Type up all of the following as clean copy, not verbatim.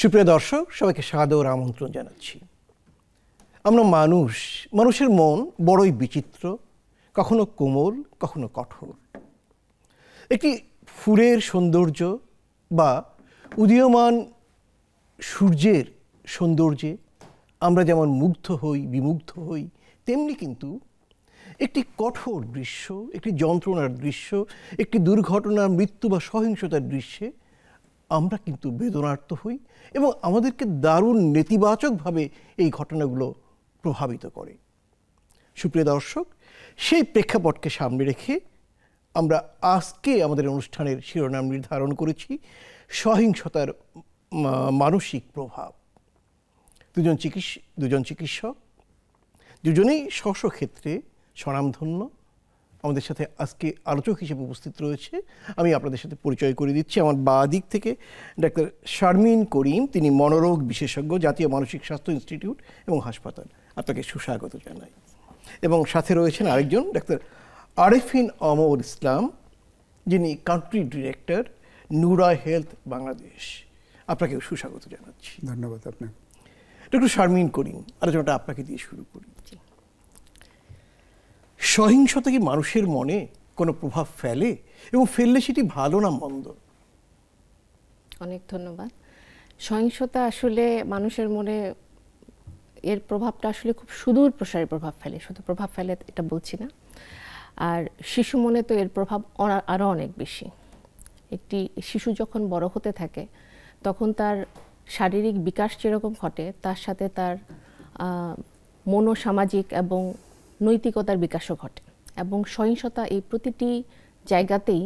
সুপ্রিয় দর্শক, সবাইকে সাদর আমন্ত্রণ জানাচ্ছি। আমরা মানুষের মন বড়ই বিচিত্র, কখনো কোমল, কখনো কঠোর। একটি ফুলের সৌন্দর্য বা উদীয়মান সূর্যের সৌন্দর্যে আমরা যেমন মুগ্ধ হই, বিমুগ্ধ হই, তেমনি কিন্তু একটি কঠোর দৃশ্য, একটি যন্ত্রণার দৃশ্য, একটি দুর্ঘটনা, মৃত্যু বা সহিংসতার দৃশ্যে আমরা কিন্তু বেদনার্ত হই এবং আমাদেরকে দারুণ নেতিবাচকভাবে এই ঘটনাগুলো প্রভাবিত করে। সুপ্রিয় দর্শক, সেই প্রেক্ষাপটকে সামনে রেখে আমরা আজকে আমাদের অনুষ্ঠানের শিরোনাম নির্ধারণ করেছি সহিংসতার মানসিক প্রভাব। দুজন চিকিৎসক, দুজনেই স্ব ক্ষেত্রে স্বনামধন্য আমাদের সাথে আজকে আলোচক হিসেবে উপস্থিত রয়েছে। আমি আপনাদের সাথে পরিচয় করে দিচ্ছি। আমার বাঁ দিক থেকে ডাক্তার শারমিন করিম, তিনি মনোরোগ বিশেষজ্ঞ, জাতীয় মানসিক স্বাস্থ্য ইনস্টিটিউট এবং হাসপাতাল। আপনাকে সুস্বাগত জানাই। এবং সাথে রয়েছেন আরেকজন ডাক্তার আরেফিন অমর ইসলাম, যিনি country director Nura health Bangladesh. আপনাকেও সুস্বাগত জানাচ্ছি। ধন্যবাদ আপনাকে। ডক্টর শারমিন করিম, আলোচনাটা আপনাকে দিয়ে শুরু করি। সহিংসতা কি মানুষের মনে কোনো প্রভাব ফেলে এবং ফেললে সেটি ভালো না মন্দ? অনেক ধন্যবাদ। সহিংসতা আসলে মানুষের মনে এর প্রভাবটা আসলে খুব সুদূর প্রসারী প্রভাব ফেলে। শুধু প্রভাব ফেলে এটা বলছি না, আর শিশু মনে তো এর প্রভাব আরও অনেক বেশি। একটি শিশু যখন বড় হতে থাকে তখন তার শারীরিক বিকাশ যেরকম ঘটে, তার সাথে তার মনোসামাজিক এবং নৈতিকতার বিকাশও ঘটে এবং সহিংসতা এই প্রতিটি জায়গাতেই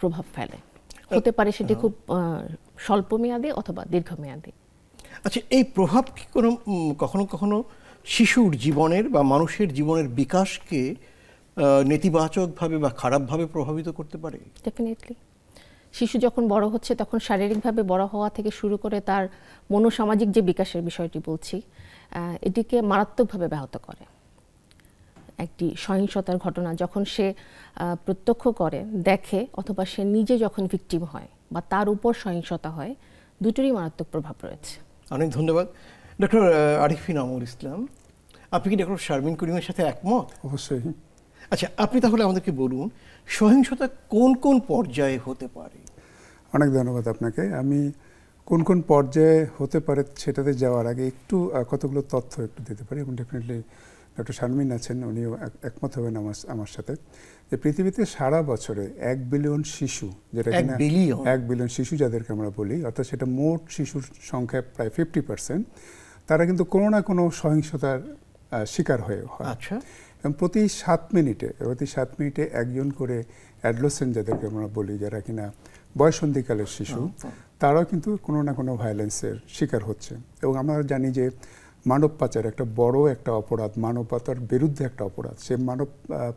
প্রভাব ফেলে। হতে পারে সেটি খুব স্বল্পমেয়াদী অথবা দীর্ঘমেয়াদী। আচ্ছা, এই প্রভাব কি কখনো কখনো শিশুর জীবনের বা মানুষের জীবনের বিকাশকে নেতিবাচকভাবে বা খারাপভাবে প্রভাবিত করতে পারে? ডেফিনেটলি। শিশু যখন বড় হচ্ছে তখন শারীরিকভাবে বড় হওয়া থেকে শুরু করে তার মনোসামাজিক যে বিকাশের বিষয়টি বলছি, এটিকে মারাত্মকভাবে ব্যাহত করে। একটি সহিংসতার ঘটনা যখন সে প্রত্যক্ষ করে, দেখে, অথবা সে নিজে যখন ভিকটিম হয় বা তার উপর সহিংসতা হয়, দুটোরই মারাত্মক প্রভাব রয়েছে। অনেক ধন্যবাদ। ডক্টর আরিফিন অমর ইসলাম, আপনি কি ডক্টর শারমিন করিমের সাথে একমত? অবশ্যই। আচ্ছা, আপনি তাহলে আমাদেরকে বলুন সহিংসতা কোন কোন পর্যায়ে হতে পারে? অনেক ধন্যবাদ আপনাকে। আমি কোন কোন পর্যায়ে হতে পারে সেটাতে যাওয়ার আগে একটু কতগুলো তথ্য একটু দিতে পারি এবং ডেফিনেটলি ডক্টর শারমিন আছেন, উনিও একমত হবেন আমার সাথে, যে পৃথিবীতে সারা বছরে 1 বিলিয়ন শিশু, যেটা কিনা 1 বিলিয়ন শিশু যাদেরকে আমরা বলি, অর্থাৎ সেটা মোট শিশুর সংখ্যা প্রায় 50%, তারা কিন্তু কোনো না কোনো সহিংসতার শিকার হয়ে হয়। আচ্ছা। এবং প্রতি 7 মিনিটে একজন করে অ্যাডোলেসেন্ট যাদেরকে আমরা বলি, যারা কিনা বয়ঃসন্ধিকালের শিশু, তারাও কিন্তু কোনো না কোনো ভায়োলেন্সের শিকার হচ্ছে। এবং আমরা জানি যে মানব পাচার একটা বড় একটা অপরাধ, মানবতার বিরুদ্ধে একটা অপরাধ। সে মানব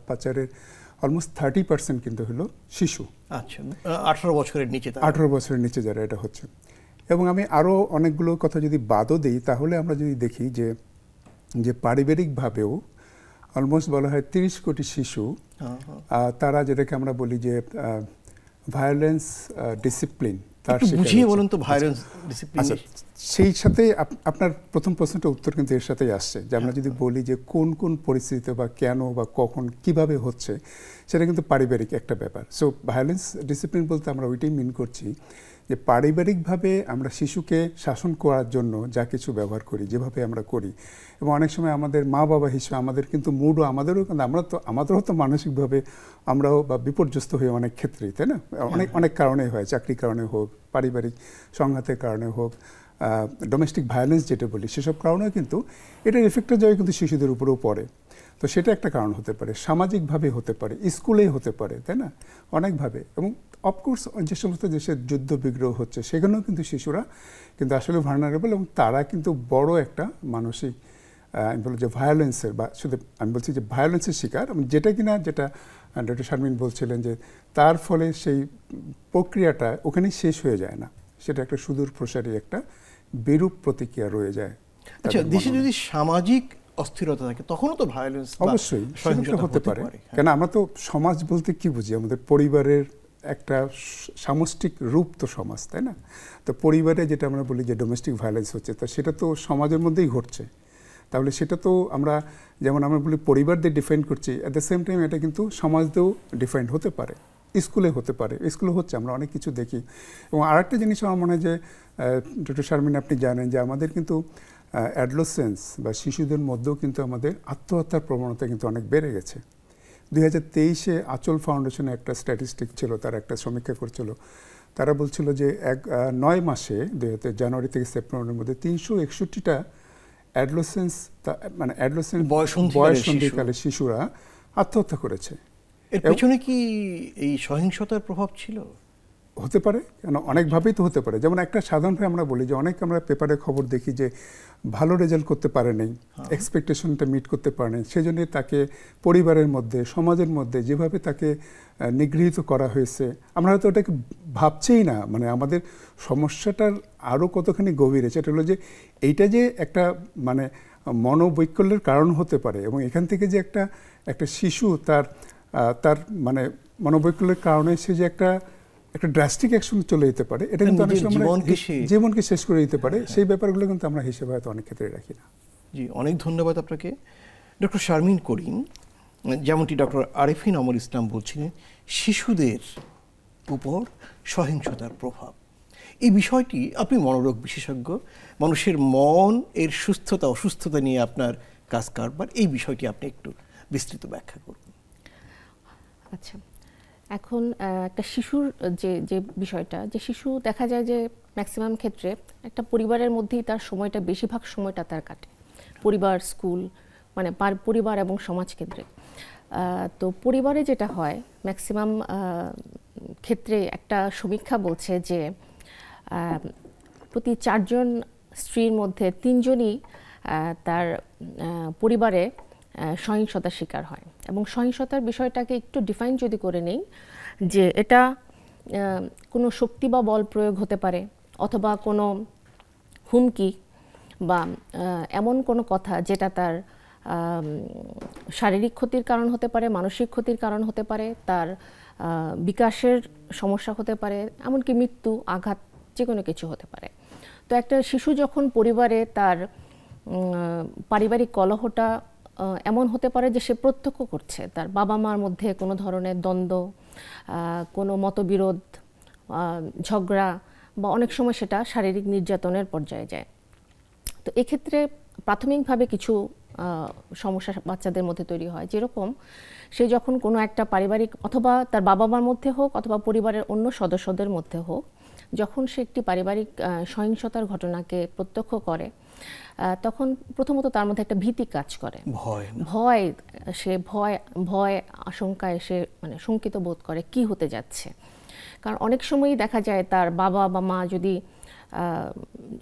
পাচারের অলমোস্ট 30% কিন্তু হলো শিশু। আচ্ছা, 18 বছরের নিচে 18 বছরের নিচে যারা এটা হচ্ছে। এবং আমি আরও অনেকগুলো কথা যদি বাদও দিই, তাহলে আমরা যদি দেখি যে পারিবারিকভাবেও অলমোস্ট বলা হয় 30 কোটি শিশু, তারা যেটাকে আমরা বলি যে ভায়োলেন্স ডিসিপ্লিন, তার বুঝিয়ে বলুন তো ভায়োলেন্স ডিসিপ্লিন। সেই সাথে আপনার প্রথম প্রশ্নটা উত্তর কিন্তু এর সাথেই আসছে, যে আমরা যদি বলি যে কোন কোন পরিস্থিতিতে বা কেন বা কখন কিভাবে হচ্ছে, সেটা কিন্তু পারিবারিক একটা ব্যাপার। সো ভায়োলেন্স ডিসিপ্লিন বলতে আমরা ওইটাই মিন করছি যে পারিবারিকভাবে আমরা শিশুকে শাসন করার জন্য যা কিছু ব্যবহার করি, যেভাবে আমরা করি, এবং অনেক সময় আমাদের মা বাবা হিসেবে আমাদের কিন্তু মুডও আমাদেরও তো মানসিকভাবে আমরাও বা বিপর্যস্ত হই অনেক ক্ষেত্রেই, তাই না? অনেক কারণেই হয়, চাকরির কারণে হোক, পারিবারিক সংঘাতের কারণে হোক, ডোমেস্টিক ভায়োলেন্স যেটা বলি, সেসব কারণেও কিন্তু এটার এফেক্টটা যায় কিন্তু শিশুদের উপরেও পড়ে। তো সেটা একটা কারণ হতে পারে, সামাজিকভাবে হতে পারে, স্কুলেই হতে পারে, তাই না? অনেকভাবে। এবং অফকোর্স যে সমস্ত দেশের যুদ্ধ বিগ্রহ হচ্ছে সেখানেও কিন্তু শিশুরা কিন্তু আসলে ভালনারেবল, এবং তারা কিন্তু বড় একটা মানসিক আমি বলি যে ভায়োলেন্সের, বা শুধু আমি বলছি যে ভায়োলেন্সের শিকার, যেটা ডক্টর শারমিন বলছিলেন যে তার ফলে সেই প্রক্রিয়াটা ওখানেই শেষ হয়ে যায় না, সেটা একটা সুদূর প্রসারী একটা বিরূপ প্রতিক্রিয়া রয়ে যায়। আচ্ছা, দেশে যদি সামাজিক অস্থিরতা থাকে তখনও তো ভায়োলেন্স অবশ্যই হতে পারে। কেন আমরা তো সমাজ বলতে কি বুঝি? আমাদের পরিবারের একটা সামষ্টিক রূপ তো সমাজ, তাই না? তো পরিবারে যেটা আমরা বলি যে ডোমেস্টিক ভায়োলেন্স হচ্ছে, তো সেটা তো সমাজের মধ্যেই ঘটছে। তাহলে সেটা তো আমরা যেমন আমরা বলি পরিবার দিয়ে ডিফাইন করছি, অ্যাট দ্য সেম টাইম এটা কিন্তু সমাজ দিয়েও ডিফাইন হতে পারে, স্কুলে হতে পারে, স্কুলে হচ্ছে, আমরা অনেক কিছু দেখি। এবং আরেকটা জিনিস আমার মনে হয় যে ডক্টর শারমিন আপনি জানেন যে আমাদের কিন্তু অ্যাডোলেসেন্স বা শিশুদের মধ্যেও কিন্তু আমাদের আত্মহত্যার প্রবণতা কিন্তু অনেক বেড়ে গেছে। 2023-এ আচল ফাউন্ডেশনে একটা স্ট্যাটিস্টিক ছিল, তারা একটা সমীক্ষা করছিল, তারা বলছিল যে 9 মাসে জানুয়ারি থেকে সেপ্টেম্বরের মধ্যে 361টা অ্যাডোলেসেন্স মানে অ্যাডোলেসেন্স বয়সন্ধিকালে শিশুরা আত্মহত্যা করেছে। এর পেছনে কি এই সহিংসতার প্রভাব ছিল? হতে পারে, কেন অনেকভাবেই তো হতে পারে। যেমন একটা সাধারণভাবে আমরা বলি যে অনেক আমরা পেপারে খবর দেখি যে ভালো রেজাল্ট করতে পারে নাই, এক্সপেকটেশনটা মিট করতে পারে নাই, সেই জন্যে তাকে পরিবারের মধ্যে সমাজের মধ্যে যেভাবে তাকে নিগৃহীত করা হয়েছে, আমরা হয়তো ওটাকে ভাবছেই না। মানে আমাদের সমস্যাটার আরও কতখানি গভীরে, সেটা হলো যে এইটা যে একটা মানে মনোবৈকল্যের কারণ হতে পারে, এবং এখান থেকে যে একটা শিশু তার মানে মনোবৈকল্যের কারণে সে যে একটা ড্রাস্টিক অ্যাকশন চলে যেতে পারে, এটা কিন্তু অনেক সময় জীবনকে শেষ করে দিতে পারে। সেই ব্যাপারগুলো কিন্তু আমরা হিসেবে হয়তো অনেক ক্ষেত্রে রাখি না। জি, অনেক ধন্যবাদ আপনাকে। ডক্টর শারমিন করিম, যেমনটি ডক্টর আরেফিন আমল ইসলাম বলছিলেন, শিশুদের উপর সহিংসতার প্রভাব, এই বিষয়টি আপনি মনোরোগ বিশেষজ্ঞ, মানুষের মন এর সুস্থতা অসুস্থতা নিয়ে আপনার কাজ কারবার, এই বিষয়টি আপনি একটু বিস্তৃত ব্যাখ্যা করুন। আচ্ছা, এখন একটা শিশুর যে বিষয়টা, যে শিশু দেখা যায় যে ম্যাক্সিমাম ক্ষেত্রে একটা পরিবারের মধ্যেই তার সময়টা, বেশিরভাগ সময়টা তার কাটে, পরিবার, স্কুল, মানে পরিবার এবং সমাজ কেন্দ্রে। তো পরিবারে যেটা হয় ম্যাক্সিমাম ক্ষেত্রে একটা সমীক্ষা বলছে যে প্রতি 4 জন স্ত্রীর মধ্যে 3 জনই তার পরিবারে সহিংসতার শিকার হয়। এবং সহিংসতার বিষয়টাকে একটু ডিফাইন যদি করে নেই, যে এটা কোনো শক্তি বা বল প্রয়োগ হতে পারে, অথবা কোনো হুমকি বা এমন কোনো কথা যেটা তার শারীরিক ক্ষতির কারণ হতে পারে, মানসিক ক্ষতির কারণ হতে পারে, তার বিকাশের সমস্যা হতে পারে, এমনকি মৃত্যু, আঘাত, যে কোনো কিছু হতে পারে। তো একটা শিশু যখন পরিবারে তার পারিবারিক কলহটা এমন হতে পারে যে সে প্রত্যক্ষ করছে, তার বাবা মার মধ্যে কোনো ধরনের দ্বন্দ্ব, কোনো মতবিরোধ, ঝগড়া, বা অনেক সময় সেটা শারীরিক নির্যাতনের পর্যায়ে যায়। তো এক্ষেত্রে প্রাথমিকভাবে কিছু সমস্যা বাচ্চাদের মধ্যে তৈরি হয়, যেরকম সে যখন কোনো একটা পারিবারিক, অথবা তার বাবা মার মধ্যে হোক অথবা পরিবারের অন্য সদস্যদের মধ্যে হোক, যখন সে একটি পারিবারিক সহিংসতার ঘটনাকে প্রত্যক্ষ করে, তখন প্রথমত তার মধ্যে একটা ভীতি কাজ করে, সে ভয় আশঙ্কায় সে মানে শঙ্কিত বোধ করে কি হতে যাচ্ছে। কারণ অনেক সময়ই দেখা যায় তার বাবা বা মা যদি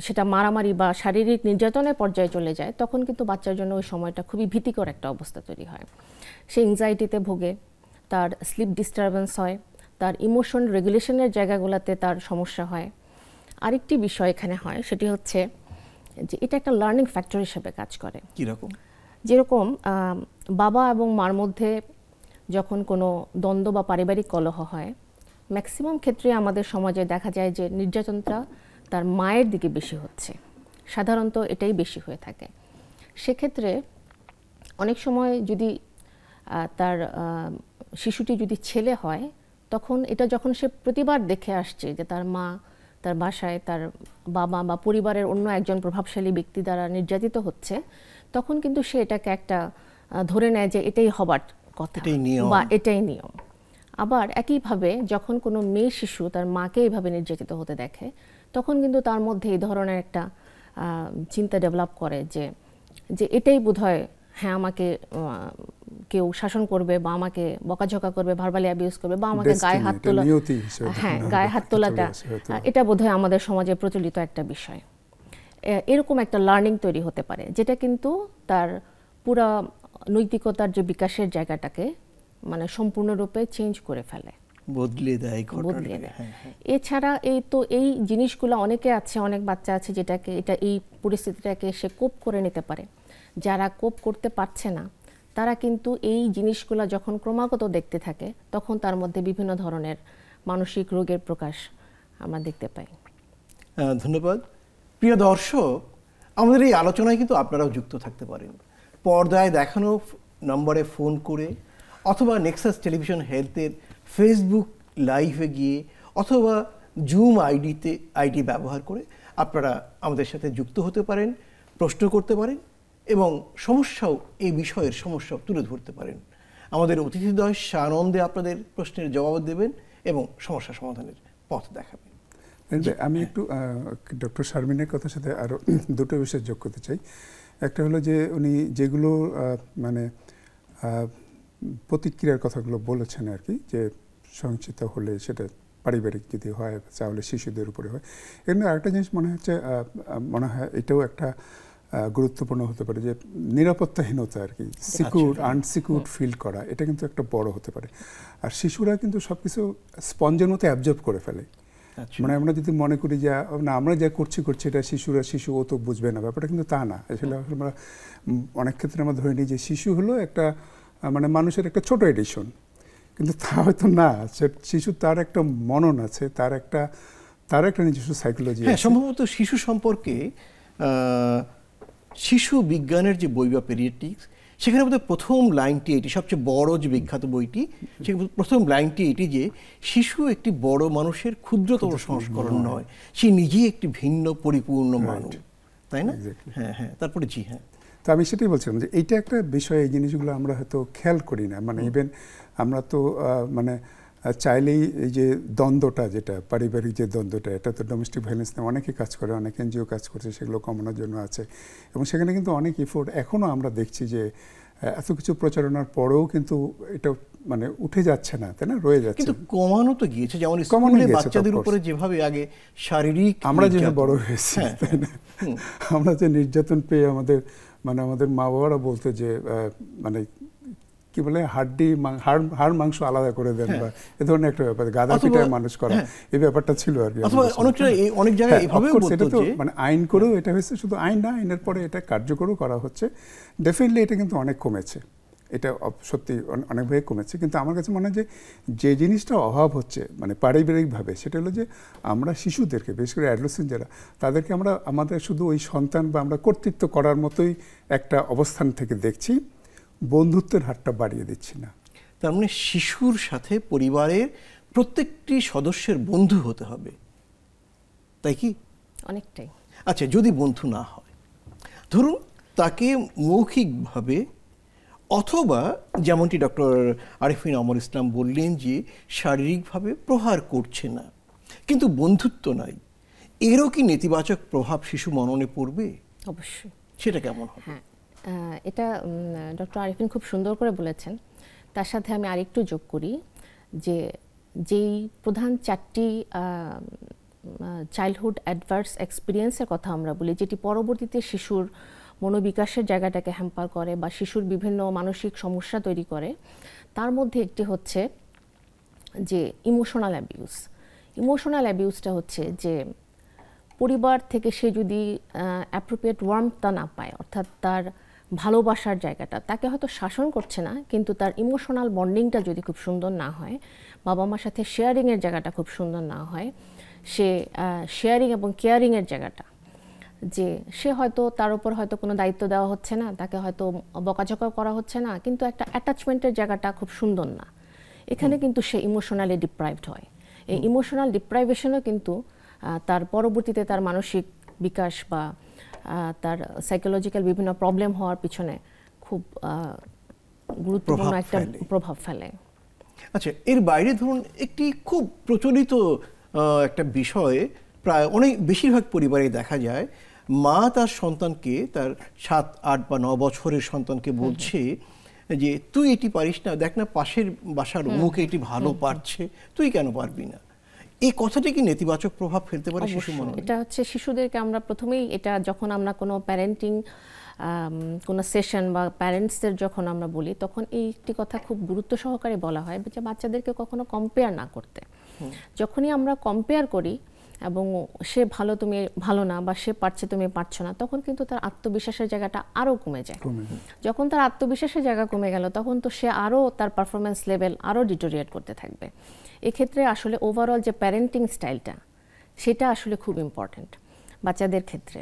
সেটা মারামারি বা শারীরিক নির্যাতনের পর্যায়ে চলে যায়, তখন কিন্তু বাচ্চার জন্য ওই সময়টা খুবই ভীতিকর একটা অবস্থা তৈরি হয়। সে এংজাইটিতে ভোগে, তার স্লিপ ডিস্টারবেন্স হয়, তার ইমোশন রেগুলেশনের জায়গাগুলোতে তার সমস্যা হয়। আরেকটি বিষয় এখানে হয়, সেটি হচ্ছে যে এটা একটা লার্নিং ফ্যাক্টর হিসেবে কাজ করে। কীরকম? যেরকম বাবা এবং মার মধ্যে যখন কোনো দ্বন্দ্ব বা পারিবারিক কলহ হয়, ম্যাক্সিমাম ক্ষেত্রে আমাদের সমাজে দেখা যায় যে নির্যাতনটা তার মায়ের দিকে বেশি হচ্ছে, সাধারণত এটাই বেশি হয়ে থাকে। সেক্ষেত্রে অনেক সময় যদি তার শিশুটি যদি ছেলে হয়, তখন এটা যখন সে প্রতিবার দেখে আসছে যে তার মা তার বাসায় তার বাবা বা পরিবারের অন্য একজন প্রভাবশালী ব্যক্তি দ্বারা নির্যাতিত হচ্ছে, তখন কিন্তু সে এটাকে একটা ধরে নেয় যে এটাই হবার কথা বা এটাই নিয়ম। আবার একইভাবে যখন কোনো মেয়ে শিশু তার মাকে এইভাবে নির্যাতিত হতে দেখে, তখন কিন্তু তার মধ্যে এই ধরনের একটা চিন্তা ডেভেলপ করে যে এটাই বোধহয়, হ্যাঁ, আমাকে কেউ শাসন করবে বা আমাকে বকাঝকা করবে, ভার্বালি অ্যাবিউজ করবে, বা আমাকে গায়ে হাত তোলা, হ্যাঁ, গায়ে হাত তোলাটা এটা বোধহয় আমাদের সমাজে প্রচলিত একটা বিষয়। এরকম একটা লার্নিং তৈরি হতে পারে, যেটা কিন্তু তার পুরা নৈতিকতার যে বিকাশের জায়গাটাকে মানে সম্পূর্ণরূপে চেঞ্জ করে ফেলে, বদলে দেয়। এছাড়া এই জিনিসগুলো অনেকে আছে, অনেক বাচ্চা আছে যেটাকে এই পরিস্থিতিটাকে সে কোপ করে নিতে পারে। যারা কোপ করতে পারছে না, তারা কিন্তু এই জিনিসগুলো যখন ক্রমাগত দেখতে থাকে, তখন তার মধ্যে বিভিন্ন ধরনের মানসিক রোগের প্রকাশ আমরা দেখতে পাই। ধন্যবাদ। প্রিয় দর্শক, আমাদের এই আলোচনায় কিন্তু আপনারাও যুক্ত থাকতে পারেন। পর্দায় দেখানো নম্বরে ফোন করে অথবা নেক্সাস টেলিভিশন হেলথের ফেসবুক লাইভে গিয়ে অথবা জুম আইডি ব্যবহার করে আপনারা আমাদের সাথে যুক্ত হতে পারেন, প্রশ্ন করতে পারেন এবং এই বিষয়ের সমস্যাও তুলে ধরতে পারেন। আমাদের অতিথিদ্বয় সানন্দে আপনাদের প্রশ্নের জবাব দেবেন এবং সমস্যা সমাধানের পথ দেখাবেন। আমি একটু ডক্টর শারমিনের কথার সাথে আরও দুটো বিষয় যোগ করতে চাই। একটা হলো যে উনি যেগুলো মানে প্রতিক্রিয়ার কথাগুলো বলেছেন আর কি, যে সহিংসিত হলে সেটা পারিবারিক যদি হয় তাহলে শিশুদের উপরে হয়। এখানে আরেকটা জিনিস মনে হয় এটাও একটা গুরুত্বপূর্ণ হতে পারে, যে নিরাপত্তাহীনতা আর কি, আনসিকিউর ফিল করা, এটা কিন্তু একটা বড় হতে পারে। আর শিশুরা কিন্তু সব কিছু স্পঞ্জের মতো অ্যাবজর্ব করে ফেলে। মানে আমরা যদি মনে করি যে না আমরা যা করছি এটা শিশু ও তো বুঝবে না, ব্যাপারটা কিন্তু তা না। আসলে আমরা অনেক ক্ষেত্রে আমরা ধরে নিই যে শিশু হলো একটা মানে মানুষের একটা ছোট এডিশন, কিন্তু তা হয়তো না। শিশু তার একটা মনন আছে, তার একটা নিজস্ব সাইকোলজি আছে। সম্ভবত শিশু সম্পর্কে শিশু বিজ্ঞানের যে বই বা পেডিয়াট্রিক্স, সেখানে বোধহয় প্রথম লাইনটি এটি, সবচেয়ে বড় যে বিখ্যাত বইটি, সেখানে প্রথম লাইনটি এটি যে শিশু একটি বড় মানুষের ক্ষুদ্রতর সংস্করণ নয়, সে নিজেই একটি ভিন্ন পরিপূর্ণ মানব, তাই না? হ্যাঁ হ্যাঁ, তারপরে জি হ্যাঁ। তো আমি সেটাই বলছিলাম যে এইটা একটা বিষয়, এই জিনিসগুলো আমরা হয়তো খেয়াল করি না। মানে ইভেন আমরা তো মানে চাইলেই এই যে দ্বন্দ্বটা, যেটা পারিবারিক যে দ্বন্দ্বটা, এটা তো ডোমেস্টিক ভায়োলেন্স নিয়ে অনেকে কাজ করে, অনেক এনজিও কাজ করছে, সেগুলো কমানোর জন্য আছে। এবং সেখানে কিন্তু অনেক এফোর্ট এখনও আমরা দেখছি যে এত কিছু প্রচারণার পরেও কিন্তু এটা মানে উঠে যাচ্ছে না, তাই না, রয়ে যাচ্ছে। কিন্তু কমানো তো গিয়েছে, যেমন স্কুলে বাচ্চাদের উপরে যেভাবে আগে শারীরিক, আমরা যে বড় হয়েছি তাই না, আমরা যে নির্যাতন পেয়ে আমাদের মা বাবারা বলতো যে মানে কি বলে হাড় মাংস আলাদা করে দেন, বা এ ধরনের একটা ব্যাপার, গাধা পিটায় মানুষ করা, এই ব্যাপারটা ছিল আর কি। অনেক জায়গায় এভাবেও বলতো যে মানে আইন করেও এটা হয়েছে, শুধু আইন না, আইনের পরে এটা কার্যকরও করা হচ্ছে। ডেফিনেটলি এটা কিন্তু অনেক কমেছে, এটা সত্যি অনেকভাবে কমেছে। কিন্তু আমার কাছে মনে হয় যে জিনিসটা অভাব হচ্ছে মানে পারিবারিকভাবে, সেটা হলো যে আমরা শিশুদেরকে, বিশেষ করে অ্যাডোলেসেন্ট যারা, তাদেরকে আমরা আমাদের শুধু ওই সন্তান বা আমরা কর্তৃত্ব করার মতোই একটা অবস্থান থেকে দেখছি, বন্ধুত্বের হারটা বাড়িয়ে দিচ্ছি না। তার মানে শিশুর সাথে পরিবারের প্রত্যেকটি সদস্যের বন্ধু হতে হবে, তাই কি? অনেকটাই। আচ্ছা, যদি বন্ধু না হয়, ধরুন তাকে মৌখিকভাবে অথবা যেমনটি ডক্টর আরিফিন আমর ইসলাম বললেন যে শারীরিকভাবে প্রহার করছে না, কিন্তু বন্ধুত্ব নাই, এরও কি নেতিবাচক প্রভাব শিশু মননে পড়বে? অবশ্যই। সেটা কেমন হবে? হ্যাঁ, এটা ডক্টর আরিফিন খুব সুন্দর করে বলেছেন। তার সাথে আমি আরেকটু যোগ করি যে যেই প্রধান 4টি চাইল্ডহুড অ্যাডভার্স এক্সপিরিয়েন্সের কথা আমরা বলি, যেটি পরবর্তীতে শিশুর মনোবিকাশের জায়গাটাকে হ্যাম্পার করে বা শিশুর বিভিন্ন মানসিক সমস্যা তৈরি করে, তার মধ্যে একটি হচ্ছে যে ইমোশনাল অ্যাবিউজ। ইমোশনাল অ্যাবিউজটা হচ্ছে যে পরিবার থেকে সে যদি অ্যাপ্রোপ্রিয়েট ওয়ার্মটা না পায়, অর্থাৎ তার ভালোবাসার জায়গাটা, তাকে হয়তো শাসন করছে না, কিন্তু তার ইমোশনাল বন্ডিংটা যদি খুব সুন্দর না হয়, বাবা মার সাথে শেয়ারিংয়ের জায়গাটা খুব সুন্দর না হয়, সে শেয়ারিং এবং কেয়ারিংয়ের জায়গাটা, যে সে হয়তো তার উপর হয়তো কোনো দায়িত্ব দেওয়া হচ্ছে না, তাকে হয়তো বকাঝকা করা হচ্ছে না, কিন্তু একটা অ্যাটাচমেন্টের জায়গাটা খুব সুন্দর না, এখানে কিন্তু সে ইমোশনালি ডিপ্রাইভড হয়। এই ইমোশনাল ডিপ্রাইভেশনও কিন্তু তার পরবর্তীতে তার মানসিক বিকাশ বা তার সাইকোলজিক্যাল বিভিন্ন প্রবলেম হওয়ার পিছনে খুব গুরুত্বপূর্ণ একটা প্রভাব ফেলে। আচ্ছা, এর বাইরে ধরুন একটি খুব প্রচলিত একটা বিষয় প্রায় বেশিরভাগ পরিবারে দেখা যায়, মা তার সন্তানকে, তার 7, 8 বা 9 বছরের সন্তানকে বলছে যে তুই এটি পারিস না, দেখ না পাশের বাসার অমুক এটি ভালো পারছে, তুই কেন পারবি না। এই কথাটি কি নেতিবাচক প্রভাব ফেলতে পারে শিশু মনে? এটা হচ্ছে শিশুদেরকে আমরা প্রথমেই, এটা যখন আমরা কোনো প্যারেন্টিং কোনো সেশন বা প্যারেন্টসদের যখন আমরা বলি, তখন এই একটি কথা খুব গুরুত্ব সহকারে বলা হয় যে বাচ্চাদেরকে কখনো কম্পেয়ার না করতে। যখনই আমরা কম্পেয়ার করি, এবং সে ভালো তুমি ভালো না, বা সে পারছে তুমি পারছো না, তখন কিন্তু তার আত্মবিশ্বাসের জায়গাটা আরও কমে যায়। যখন তার আত্মবিশ্বাসের জায়গা কমে গেল, তখন তো সে আরও তার পারফরমেন্স লেভেল আরও ডিটোরিয়েট করতে থাকবে। এক্ষেত্রে আসলে ওভারঅল যে প্যারেন্টিং স্টাইলটা, সেটা আসলে খুব ইম্পর্ট্যান্ট বাচ্চাদের ক্ষেত্রে।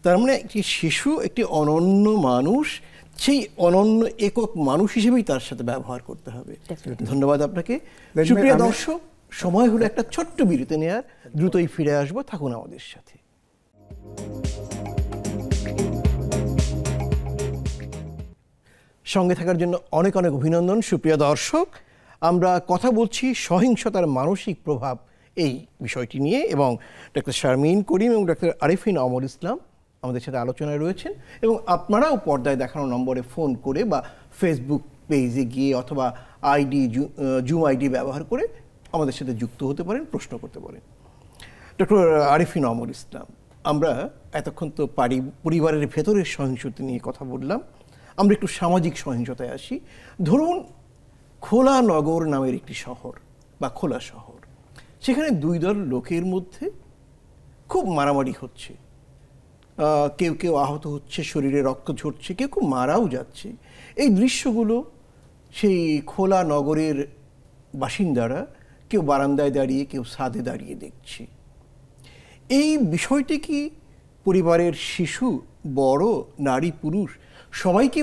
তার মানে একটি শিশু একটি অনন্য মানুষ, সেই অনন্য একক মানুষ হিসেবেই তার সাথে ব্যবহার করতে হবে। ধন্যবাদ আপনাকে। সুপ্রিয় দর্শক, সময় হলো একটা ছোট্ট বিরতি নেয়ার, দ্রুতই ফিরে আসবো, থাকুন আমাদের সাথে। সঙ্গে থাকার জন্য অনেক অনেক অভিনন্দন। সুপ্রিয় দর্শক, আমরা কথা বলছি সহিংসতার মানসিক প্রভাব এই বিষয়টি নিয়ে, এবং ডক্টর শারমিন করিম এবং ডক্টর আরিফিন অমর ইসলাম আমাদের সাথে আলোচনায় রয়েছেন। এবং আপনারাও পর্দায় দেখানো নম্বরে ফোন করে বা ফেসবুক পেজে গিয়ে অথবা জুম আইডি ব্যবহার করে আমাদের সাথে যুক্ত হতে পারেন, প্রশ্ন করতে পারেন। ডক্টর আরিফিন অমর ইসলাম, আমরা এতক্ষণ তো পরিবারের ভেতরের সহিংসতা নিয়ে কথা বললাম, আমরা একটু সামাজিক সহিংসতায় আসি। ধরুন খোলা নগর নামের একটি শহর বা খোলা শহর, সেখানে দুই দল লোকের মধ্যে খুব মারামারি হচ্ছে, কেউ কেউ আহত হচ্ছে, শরীরে রক্ত ঝরছে, কেউ কেউ মারাও যাচ্ছে। এই দৃশ্যগুলো সেই খোলা নগরের বাসিন্দারা কেউ বারান্দায় দাঁড়িয়ে, কেউ ছাদে দাঁড়িয়ে দেখছে। এই বিষয়টি কি পরিবারের শিশু, বড়, নারী, পুরুষ সবাইকে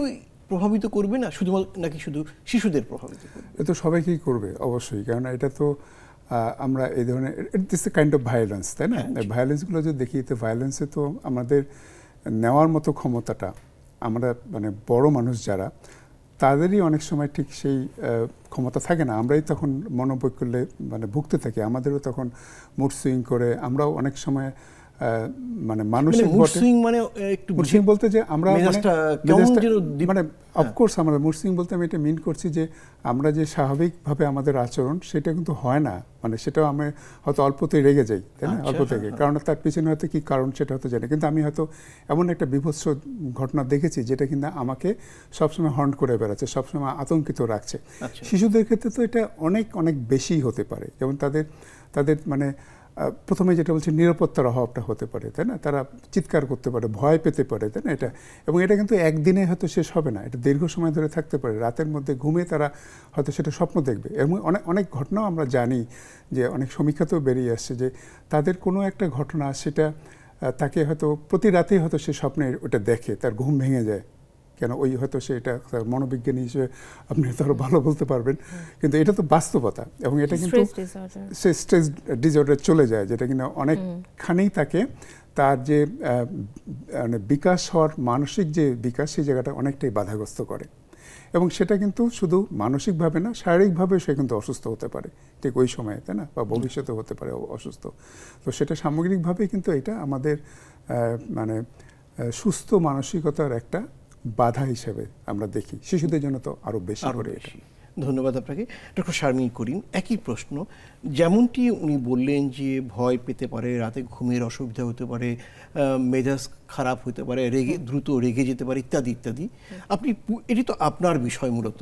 প্রভাবিত করবে না, শুধুমাত্র নাকি শুধু শিশুদের প্রভাবিত করবে? এ তো সবাইকেই করবে অবশ্যই, কারণ এটা তো আমরা এই ধরনের this a kind of violence, তাই না? ভায়োলেন্সগুলো যদি দেখি, তো ভায়োলেন্সে তো আমাদের নেওয়ার মতো ক্ষমতাটা, আমরা মানে বড় মানুষ যারা, তাদেরই অনেক সময় ঠিক সেই ক্ষমতা থাকে না। আমরাই তখন মনোবৈকল্যে মানে ভুগতে থাকি, আমাদেরও তখন মুড সুইং করে, আমরাও অনেক সময় মানে মানসিক মুডসুইং বলতে যে আমরা মানে অফকোর্স আমরা মুডসুইং বলতে আমি এটা মিন করছি যে আমরা যে স্বাভাবিকভাবে আমাদের আচরণ, সেটা কিন্তু হয় না, মানে সেটাও আমি হয়তো অল্পতেই রেগে যাই, তাই না? অল্প থেকে, কারণ তার পিছনে হয়তো কি কারণ সেটা হয়তো জানি, কিন্তু আমি হয়তো এমন একটা বিভৎস ঘটনা দেখেছি যেটা কিন্তু আমাকে সবসময় হন্ট করে বেড়াচ্ছে, সবসময় আতঙ্কিত রাখছে। শিশুদের ক্ষেত্রে তো এটা অনেক অনেক বেশি হতে পারে, যেমন তাদের মানে প্রথমে যেটা বলছি নিরাপত্তার অভাবটা হতে পারে, তাই না? তারা চিৎকার করতে পারে, ভয় পেতে পারে, তাই না? এটা, এবং এটা কিন্তু একদিনে হয়তো শেষ হবে না, এটা দীর্ঘ সময় ধরে থাকতে পারে। রাতের মধ্যে ঘুমে তারা হয়তো সেটা স্বপ্ন দেখবে, এবং অনেক অনেক ঘটনাও আমরা জানি, যে অনেক সমীক্ষাতেও বেরিয়ে আসছে যে তাদের কোনো একটা ঘটনা, সেটা তাকে হয়তো প্রতি রাতেই হয়তো সে স্বপ্নে ওটা দেখে, তার ঘুম ভেঙে যায়। কেন? ওই হয়তো সেটা মনোবিজ্ঞানী হিসেবে আপনি তো আরো ভালো বলতে পারবেন, কিন্তু এটা তো বাস্তবতা, এবং এটা কিন্তু সে স্ট্রেস ডিসঅর্ডার চলে যায়, যেটা কিনা অনেকখানি তাকে তার যে মানে বিকাশ হওয়ার মানসিক যে বিকাশ, সেই জায়গাটা অনেকটাই বাধাগ্রস্ত করে, এবং সেটা কিন্তু শুধু মানসিকভাবে না, শারীরিকভাবে সে কিন্তু অসুস্থ হতে পারে ঠিক ওই সময়ে, তাই না? বা ভবিষ্যতে হতে পারে অসুস্থ। তো সেটা সামগ্রিকভাবে কিন্তু এটা আমাদের মানে সুস্থ মানসিকতার একটা বাধা হিসেবে আমরা দেখি, শিশুদের জন্য তো আরো বেশি করে। ধন্যবাদ আপনাকে। ডক্টর শারমিন করিম, একই প্রশ্ন, যেমনটি উনি বললেন যে ভয় পেতে পারে, রাতে ঘুমের অসুবিধা হতে পারে, মেজাজ খারাপ হতে পারে, দ্রুত রেগে যেতে পারে, ইত্যাদি ইত্যাদি। আপনি, এটি তো আপনার বিষয়, মূলত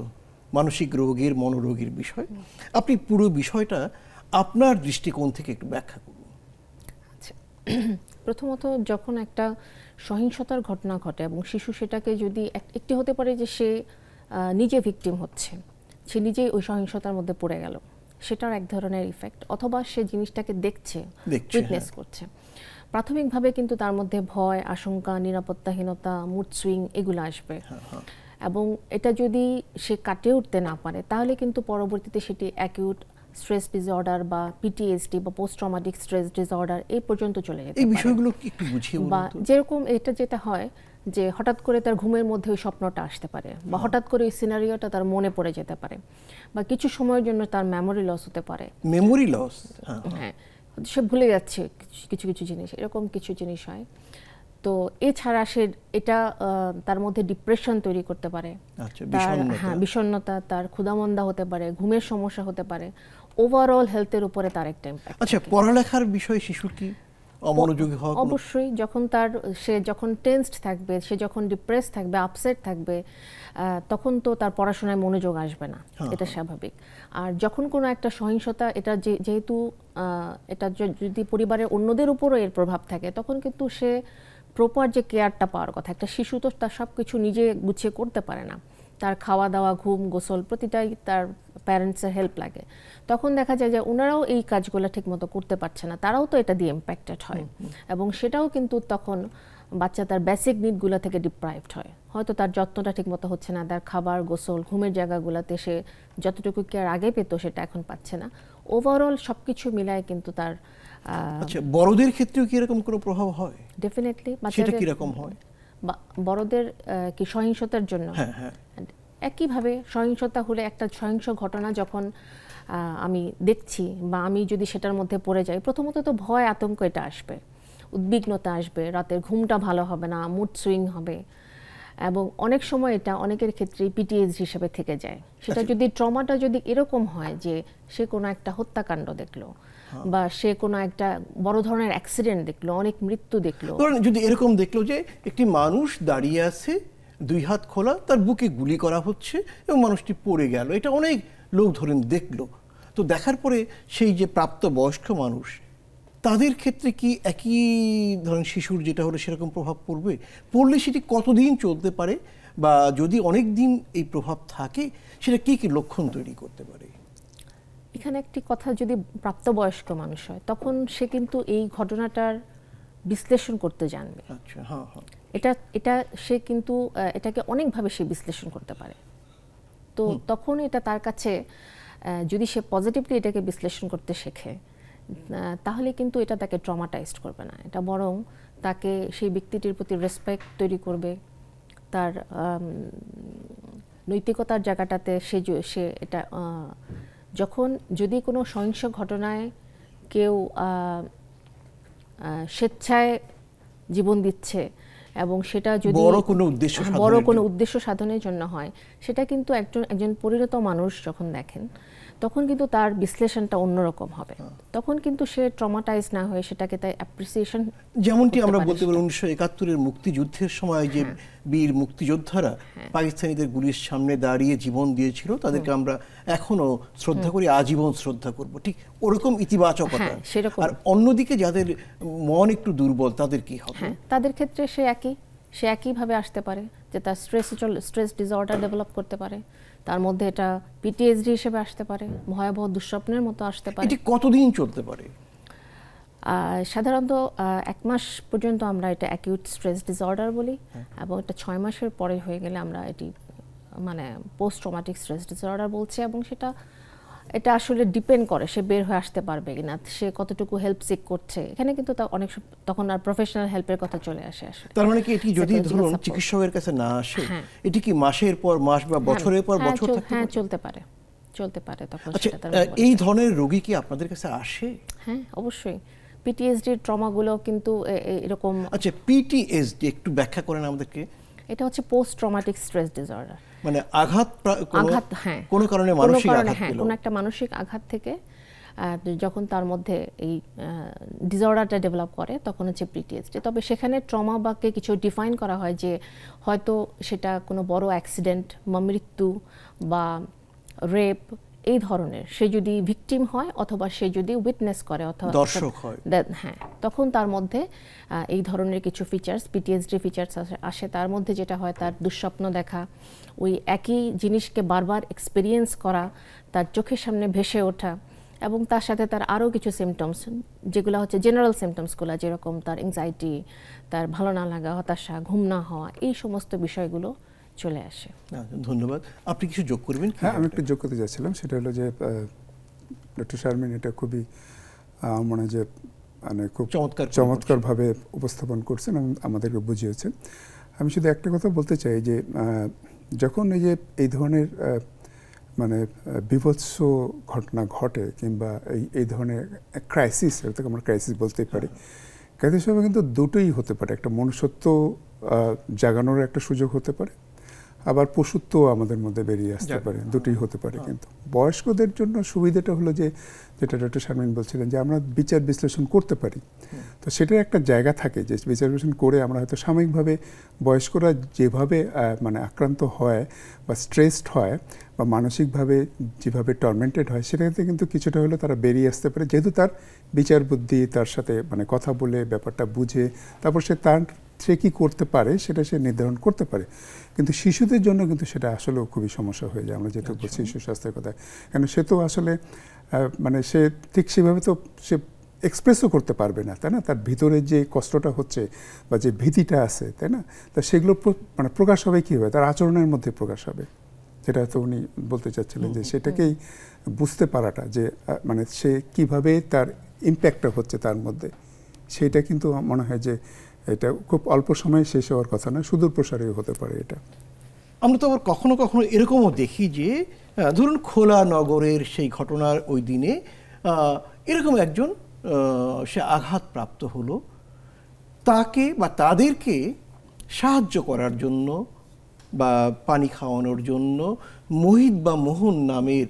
মানসিক রোগের, মনোরোগের বিষয়, আপনি পুরো বিষয়টা আপনার দৃষ্টিকোণ থেকে একটু ব্যাখ্যা করুন। আচ্ছা, প্রথমত যখন একটা সহিংসতার ঘটনা ঘটে এবং শিশু সেটাকে যদি একটি হতে পারে যে সে নিজে ভিকটিম হচ্ছে, সে নিজেই ওই সহিংসতার মধ্যে পড়ে গেল, সেটার এক ধরনের ইফেক্ট, অথবা সে জিনিসটাকে দেখছে, উইটনেস করছে। প্রাথমিকভাবে কিন্তু তার মধ্যে ভয়, আশঙ্কা, নিরাপত্তাহীনতা, মুড সুইং এগুলো আসবে, এবং এটা যদি সে কাটিয়ে উঠতে না পারে, তাহলে কিন্তু পরবর্তীতে সেটি অ্যাকিউট স্ট্রেস ডিসঅর্ডার বা পিটিএসডি বা পোস্ট ট্রমাটিক স্ট্রেস ডিসঅর্ডার এই পর্যন্ত চলে যেতে পারে। এই বিষয়গুলো কি একটু বুঝিয়ে বলুন। বা যেরকম এটা যেটা হয় যে হঠাৎ করে তার ঘুমের মধ্যে ওই স্বপ্নটা আসতে পারে, বা হঠাৎ করে ওই সিনারিওটা তার মনে পড়ে যেতে পারে, বা কিছু সময়ের জন্য তার মেমোরি লস হতে পারে। Memory loss? হ্যাঁ, সে ভুলে যাচ্ছে কিছু কিছু জিনিস, এরকম কিছু জিনিস হয়। তো এছাড়া সে এটা তার মধ্যে ডিপ্রেশন তৈরি করতে পারে, বিষণ্ণতা, তার ক্ষুধামন্দা হতে পারে, ঘুমের সমস্যা হতে পারে, ওভারঅল হেলথের উপরে তার একটা ইমপ্যাক্ট। আচ্ছা, পড়ালেখার বিষয়ে শিশুর কি? অমনোযোগী হওয়া অবশ্যই সে যখন টেন্সড থাকবে, সে যখন ডিপ্রেস থাকবে, আপসেট থাকবে, তখন তো তার পড়াশোনায় মনোযোগ আসবে না, এটা স্বাভাবিক। আর যখন কোনো একটা সহিংসতা, এটা যেহেতু এটা যদি পরিবারের অন্যদের উপরও এর প্রভাব থাকে, তখন কিন্তু সে প্রপার যে কেয়ারটা পাওয়ার কথা, একটা শিশু তো তার সব কিছু নিজে গুছিয়ে করতে পারে না, তার খাওয়া দাওয়া, ঘুম, গোসল প্রতিটাই তার প্যারেন্টসের হেল্প লাগে। তখন দেখা যায় যে ওনারাও এই কাজগুলো ঠিকমতো করতে পারছে না, তারাও তো এটা দিয়ে ইম্প্যাক্টেড হয়, এবং সেটাও কিন্তু তখন বাচ্চা তার বেসিক নিডগুলো থেকে ডিপ্রাইভড হয়। হয়তো তার যত্নটা ঠিকমতো হচ্ছে না, তার খাবার, গোসল, ঘুমের জায়গাগুলোতে সে যতটুকু কেয়ার আগে পেত সেটা এখন পাচ্ছে না। ওভারঅল সব কিছু মিলায় কিন্তু তার আচ্ছা, বড়দের ক্ষেত্রেও কি এরকম কোনো প্রভাব হয়? ডেফিনেটলি। সেটা কি রকম হয়? বড়দের কি সহিংসতার জন্য? হ্যাঁ হ্যাঁ, একইভাবে সহিংসতা হলে, একটা সহিংস ঘটনা যখন আমি দেখছি বা আমি যদি সেটার মধ্যে পড়ে যাই, প্রথমত তো ভয়, আতঙ্ক এটা আসবে, উদ্বিগ্নতা আসবে, রাতের ঘুমটা ভালো হবে না, মুড সুইং হবে, এবং অনেক সময় এটা অনেকের ক্ষেত্রেই পিটিএসডি হিসেবে থেকে যায়। সেটা যদি ট্রমাটা যদি এরকম হয় যে সে কোনো একটা হত্যাকাণ্ড দেখলো, বা সে কোনো একটা বড় ধরনের অ্যাক্সিডেন্ট দেখলো, অনেক মৃত্যু দেখলো, যদি এরকম দেখলো যে একটি মানুষ দাঁড়িয়ে আছে, দুই হাত খোলা, তার বুকে গুলি করা হচ্ছে এবং মানুষটি পড়ে গেল, এটা অনেক লোক ধরেন দেখলো, তো দেখার পরে সেই যে প্রাপ্তবয়স্ক মানুষ, তাদের ক্ষেত্রে কি একই ধরেন শিশুর যেটা হলো সেরকম প্রভাব পড়বে? পড়লে সেটি কতদিন চলতে পারে, বা যদি অনেক দিন এই প্রভাব থাকে, সেটা কি কি লক্ষণ তৈরি করতে পারে? এখানে একটি কথা, যদি প্রাপ্তবয়স্ক মানুষ হয় তখন সে কিন্তু এই ঘটনাটার বিশ্লেষণ করতে জানবে। আচ্ছা, হ্যাঁ হ্যাঁ, এটা সে কিন্তু এটাকে অনেকভাবে সে বিশ্লেষণ করতে পারে। তো তখন এটা তার কাছে, যদি সে পজিটিভলি এটাকে বিশ্লেষণ করতে শেখে, তাহলে কিন্তু এটা তাকে ট্রমাটাইজড করবে না, এটা বরং তাকে, সেই ব্যক্তিটির প্রতি রেসপেক্ট তৈরি করবে, তার নৈতিকতার জায়গাটাতে সে এটা যখন, যদি কোনো সহিংস ঘটনায় কেউ স্বেচ্ছায় জীবন দিচ্ছে এবং সেটা যদি বড় কোনো উদ্দেশ্য সাধনের জন্য হয়, সেটা কিন্তু একজন পরিণত মানুষ যখন দেখেন, তখন কিন্তু তার বিশ্লেষণটা অন্যরকম হবে। তখন কিন্তু সে ট্রমাটাইজ না হয়ে সেটাকে তাই অ্যাপ্রিসিয়েশন, যেমনটি আমরা বলতে পারি 1971-এর মুক্তিযুদ্ধের সময় যে বীর মুক্তিযোদ্ধারা পাকিস্তানিদের গুলির সামনে দাঁড়িয়ে জীবন দিয়েছিল, তাদেরকে আমরা এখনো শ্রদ্ধা করি, আজীবন শ্রদ্ধা করব, ঠিক ওরকম ইতিবাচকতা। আর অন্যদিকে যাদের মন একটু দুর্বল, তাদের কি হবে? তাদের ক্ষেত্রে সে একইভাবে আসতে পারে যে তার স্ট্রেস ডিসঅর্ডার ডেভেলপ করতে পারে, তার মধ্যে এটা পিটিএসডি হিসেবে আসতে পারে, ভয়াবহ দুঃস্বপ্নের মতো আসতে পারে। এটি কতদিন চলতে পারে? সাধারণত 1 মাস পর্যন্ত আমরা এটা অ্যাকিউট স্ট্রেস ডিসঅর্ডার বলি, এবং এটা 6 মাসের পরে হয়ে গেলে আমরা এটি মানে পোস্ট ট্রমাটিক স্ট্রেস ডিসঅর্ডার বলছি। এবং এটা আসলে ডিপেন্ড করে সে বের হয়ে আসতে পারবে কিনা, সে কতটুকু হেল্প সিক করছে। এখানে কিন্তু অনেক তখন আর প্রফেশনাল হেল্পের কথা চলে আসে। তার মানে কি এটি যদি ধরুন চিকিৎসকের কাছে না আসে, এটি কি মাসের পর মাস বা বছরের পর বছর থাকতে পারে? হ্যাঁ, চলতে পারে তখন। এই ধরনের রোগী কি আপনাদের কাছে আসে? হ্যাঁ, অবশ্যই। পিটিএসডি ট্রমাগুলো কিন্তু এরকম। আচ্ছা, পিটিএসডি একটু ব্যাখ্যা করেন আমাদেরকে। এটা হচ্ছে পোস্ট ট্রমাটিক স্ট্রেস ডিসঅর্ডার, মানে আঘাত, হ্যাঁ, কোনো কারণে মানসিক আঘাত, হ্যাঁ, কোনো একটা মানসিক আঘাত থেকে যখন তার মধ্যে এই ডিসঅর্ডারটা ডেভেলপ করে, তখন হচ্ছে পিটিএসডি। তবে সেখানে ট্রমা বাকে কিছু ডিফাইন করা হয় যে হয়তো সেটা কোনো বড় অ্যাক্সিডেন্ট বা মৃত্যু বা রেপ, এই ধরনের, সে যদি ভিকটিম হয় অথবা সে যদি উইটনেস করে অথবা দর্শক হয়, হ্যাঁ, তখন তার মধ্যে এই ধরনের কিছু ফিচার্স, পিটিএসডি ফিচার্স আসে। তার মধ্যে যেটা হয়, তার দুঃস্বপ্ন দেখা, ওই একই জিনিসকে বারবার এক্সপেরিয়েন্স করা, তার চোখের সামনে ভেসে ওঠা, এবং তার সাথে তার আরও কিছু সিমটমস, যেগুলো হচ্ছে জেনারেল সিমটমসগুলো, যেরকম তার অ্যাংজাইটি, তার ভালো না লাগা, হতাশা, ঘুম না হওয়া, এই সমস্ত বিষয়গুলো চলে আসে। ধন্যবাদ। আপনি কিছু যোগ করবেন? হ্যাঁ, আমি একটু যোগ করতে যাচ্ছিলাম। সেটা হলো যে ডক্টর শারমিন এটা খুবই মনে হয় যে মানে খুব চমৎকারভাবে উপস্থাপন করছেন এবং আমাদেরকে বুঝিয়েছেন। আমি শুধু একটা কথা বলতে চাই যে যখন এই ধরনের মানে বিভৎস ঘটনা ঘটে, কিংবা এই ধরনের ক্রাইসিস, এটাকে আমরা ক্রাইসিস বলতেই পারি, ক্রাইসিস হিসেবে কিন্তু দুটোই হতে পারে। একটা মনুষ্যত্ব জাগানোর একটা সুযোগ হতে পারে, আবার পশুত্ব আমাদের মধ্যে বেরিয়ে আসতে পারে, দুটোই হতে পারে। কিন্তু বয়স্কদের জন্য সুবিধাটা হলো যে, যেটা ডক্টর শারমিন বলছিলেন, যে আমরা বিচার বিশ্লেষণ করতে পারি। তো সেটার একটা জায়গা থাকে যে বিচার বিশ্লেষণ করে আমরা হয়তো সাময়িকভাবে বয়স্করা যেভাবে মানে আক্রান্ত হয় বা স্ট্রেসড হয় বা মানসিকভাবে যেভাবে টর্মেন্টেড হয়, সেটাতে কিন্তু কিছুটা হলে তারা বেরিয়ে আসতে পারে, যেহেতু তার বিচার বুদ্ধি, তার সাথে মানে কথা বলে ব্যাপারটা বুঝে তারপর সে কী করতে পারে সেটা সে নির্ধারণ করতে পারে। কিন্তু শিশুদের জন্য কিন্তু সেটা আসলেও খুবই সমস্যা হয়ে যায়। আমরা যেহেতু বলছি শিশু স্বাস্থ্যের কথা, কেন সে তো আসলে মানে সে ঠিক সেভাবে তো সে এক্সপ্রেসও করতে পারবে না, তাই না? তার ভিতরে যে কষ্টটা হচ্ছে বা যে ভীতিটা আছে, তাই না, তা সেগুলো মানে প্রকাশ হবে কীভাবে? তার আচরণের মধ্যে প্রকাশ হবে। যেটা তো উনি বলতে চাচ্ছিলেন যে সেটাকেই বুঝতে পারাটা, যে মানে সে কিভাবে তার ইম্প্যাক্টটা হচ্ছে তার মধ্যে, সেইটা কিন্তু মনে হয় যে এটা খুব অল্প সময়ে শেষ হওয়ার কথা না, সুদূর প্রসারেও হতে পারে এটা। আমরা তো আবার কখনো কখনো এরকমও দেখি যে ধরুন খোলা নগরের সেই ঘটনার ওই দিনে এরকম একজন সে আঘাতপ্রাপ্ত হলো, তাকে বা তাদেরকে সাহায্য করার জন্য বা পানি খাওয়ানোর জন্য মোহিত বা মোহন নামের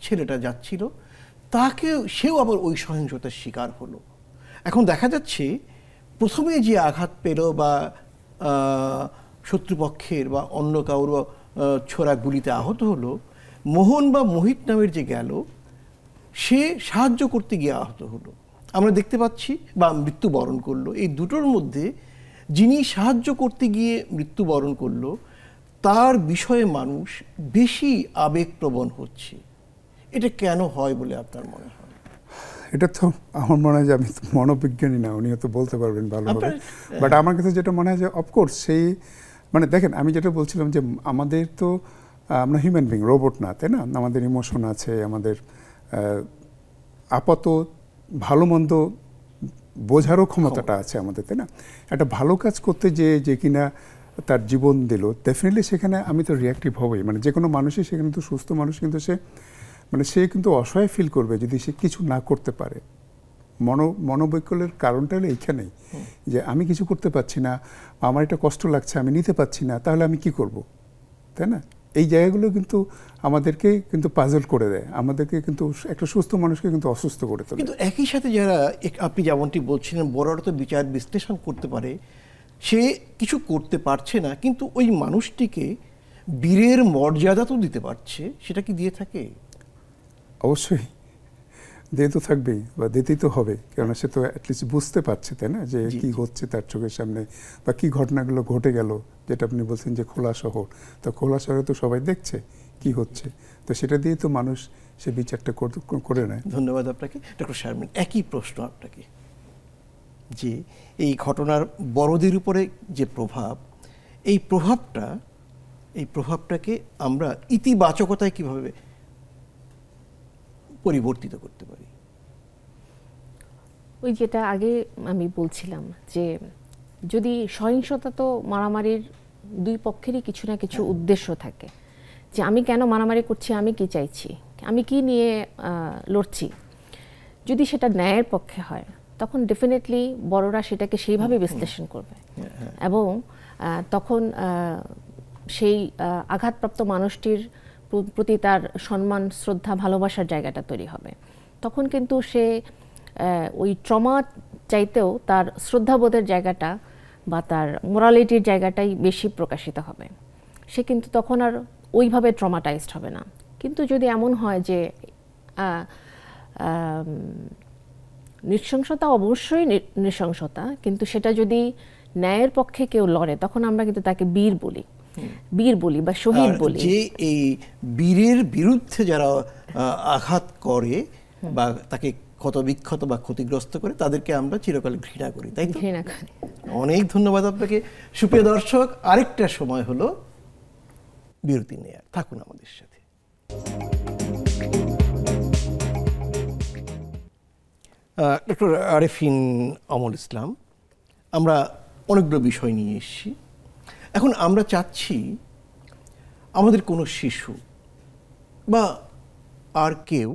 ছেলেটা যাচ্ছিল, সেও আবার ওই সহিংসতার শিকার হলো। এখন দেখা যাচ্ছে প্রথমে যে আঘাত পেল বা শত্রুপক্ষের বা অন্য কারো ছোড়া গুলিতে আহত হলো, মোহন বা মোহিত নামের যে গেল, সে সাহায্য করতে গিয়ে আহত হলো। আমরা দেখতে পাচ্ছি বা মৃত্যুবরণ করলো। এই দুটোর মধ্যে যিনি সাহায্য করতে গিয়ে মৃত্যুবরণ করলো, তার বিষয়ে মানুষ বেশি আবেগপ্রবণ হচ্ছে। এটা কেন হয় বলে আপনার মনে হয়? এটা তো আমার মনে হয় যে, আমি মনোবিজ্ঞানী না, উনি হয়তো বলতে পারবেন ভালোভাবে, বাট আমার কাছে যেটা মনে হয় যে অফকোর্স সেই মানে দেখেন, আমি যেটা বলছিলাম যে আমাদের তো আমরা হিউম্যান বিং, রোবট না, তাই না? আমাদের ইমোশন আছে, আমাদের আপাত ভালো মন্দ বোঝারও ক্ষমতাটা আছে আমাদের, তাই না? একটা ভালো কাজ করতে যে কিনা তার জীবন দিল, ডেফিনেটলি সেখানে আমি তো রিয়াক্টিভ হবই। মানে যে কোনো মানুষই, সেখানে তো সুস্থ মানুষ কিন্তু সে কিন্তু অসহায় ফিল করবে যদি সে কিছু না করতে পারে। মনোবৈকল্যের কারণটা হলো এইখানেই, যে আমি কিছু করতে পারছি না, আমার এটা কষ্ট লাগছে, আমি নিতে পারছি না, তাহলে আমি কি করব, তাই না? এই জায়গাগুলো কিন্তু আমাদেরকে কিন্তু পাজল করে দেয়, আমাদেরকে কিন্তু একটা সুস্থ মানুষকে কিন্তু অসুস্থ করে তোলে। কিন্তু একই সাথে যারা আপনি যেমনটি বলছিলেন বড়রা তো বিচার বিশ্লেষণ করতে পারে, সে কিছু করতে পারছে না, কিন্তু ওই মানুষটিকে বীরের মর্যাদা তো দিতে পারছে, সেটা কি দিয়ে থাকে? অবশ্যই দিয়ে তো থাকবেই, বা দিতেই তো হবে, কেননা সে তো অ্যাটলিস্ট বুঝতে পারছে, তাই না, যে কি হচ্ছে তার চোখের সামনে বা কি ঘটনাগুলো ঘটে গেল। যেটা আপনি বলছেন যে খোলা শহর, তো খোলা শহরে তো সবাই দেখছে কি হচ্ছে, তো সেটা দিয়ে তো মানুষ সে বিচারটা করে নেয়। ধন্যবাদ আপনাকে। ডক্টর শারমিন, একই প্রশ্ন আপনাকে, যে এই ঘটনার বড়দের উপরে যে প্রভাব, এই প্রভাবটাকে আমরা ইতিবাচকতায় কিভাবে পরিবর্তিত করতে পারি? ওই যেটা আগে আমি বলছিলাম, যে যদি সহিংসতা, তো মারামারির দুই পক্ষেরই কিছু না কিছু উদ্দেশ্য থাকে, যে আমি কেন মারামারি করছি, আমি কি চাইছি, আমি কি নিয়ে লড়ছি। যদি সেটা ন্যায়ের পক্ষে হয়, তখন ডেফিনেটলি বড়রা সেটাকে সেইভাবে বিশ্লেষণ করবে, এবং তখন সেই আঘাতপ্রাপ্ত মানুষটির প্রতি তার সম্মান, শ্রদ্ধা, ভালোবাসার জায়গাটা তৈরি হবে। তখন কিন্তু সে ওই ট্রমা চাইতেও তার শ্রদ্ধাবোধের জায়গাটা বা তার মোরালিটির জায়গাটাই বেশি প্রকাশিত হবে। সে কিন্তু তখন আর ওইভাবে ট্রমাটাইজড হবে না। কিন্তু যদি এমন হয় যে নৃশংসতা, অবশ্যই নৃশংসতা, কিন্তু সেটা যদি ন্যায়ের পক্ষে কেউ লড়ে, তখন আমরা কিন্তু তাকে বীর বলি বা শহীদ বলি। যে এই বীরের বিরুদ্ধে যারা আঘাত করে বা তাকে ক্ষতবিক্ষত বা ক্ষতিগ্রস্ত করে, তাদেরকে আমরা চিরকাল ঘৃণা করি, তাই তো? ঘৃণা করি। অনেক ধন্যবাদ আপনাকে। সুপ্রিয় দর্শক, আরেকটা সময় হলো বিরতি নেয়ার, থাকুন আমাদের সাথে। ডক্টর আরেফিন অমল ইসলাম, আমরা অনেকগুলো বিষয় নিয়ে এসেছি। এখন আমরা চাচ্ছি আমাদের কোনো শিশু বা আর কেউ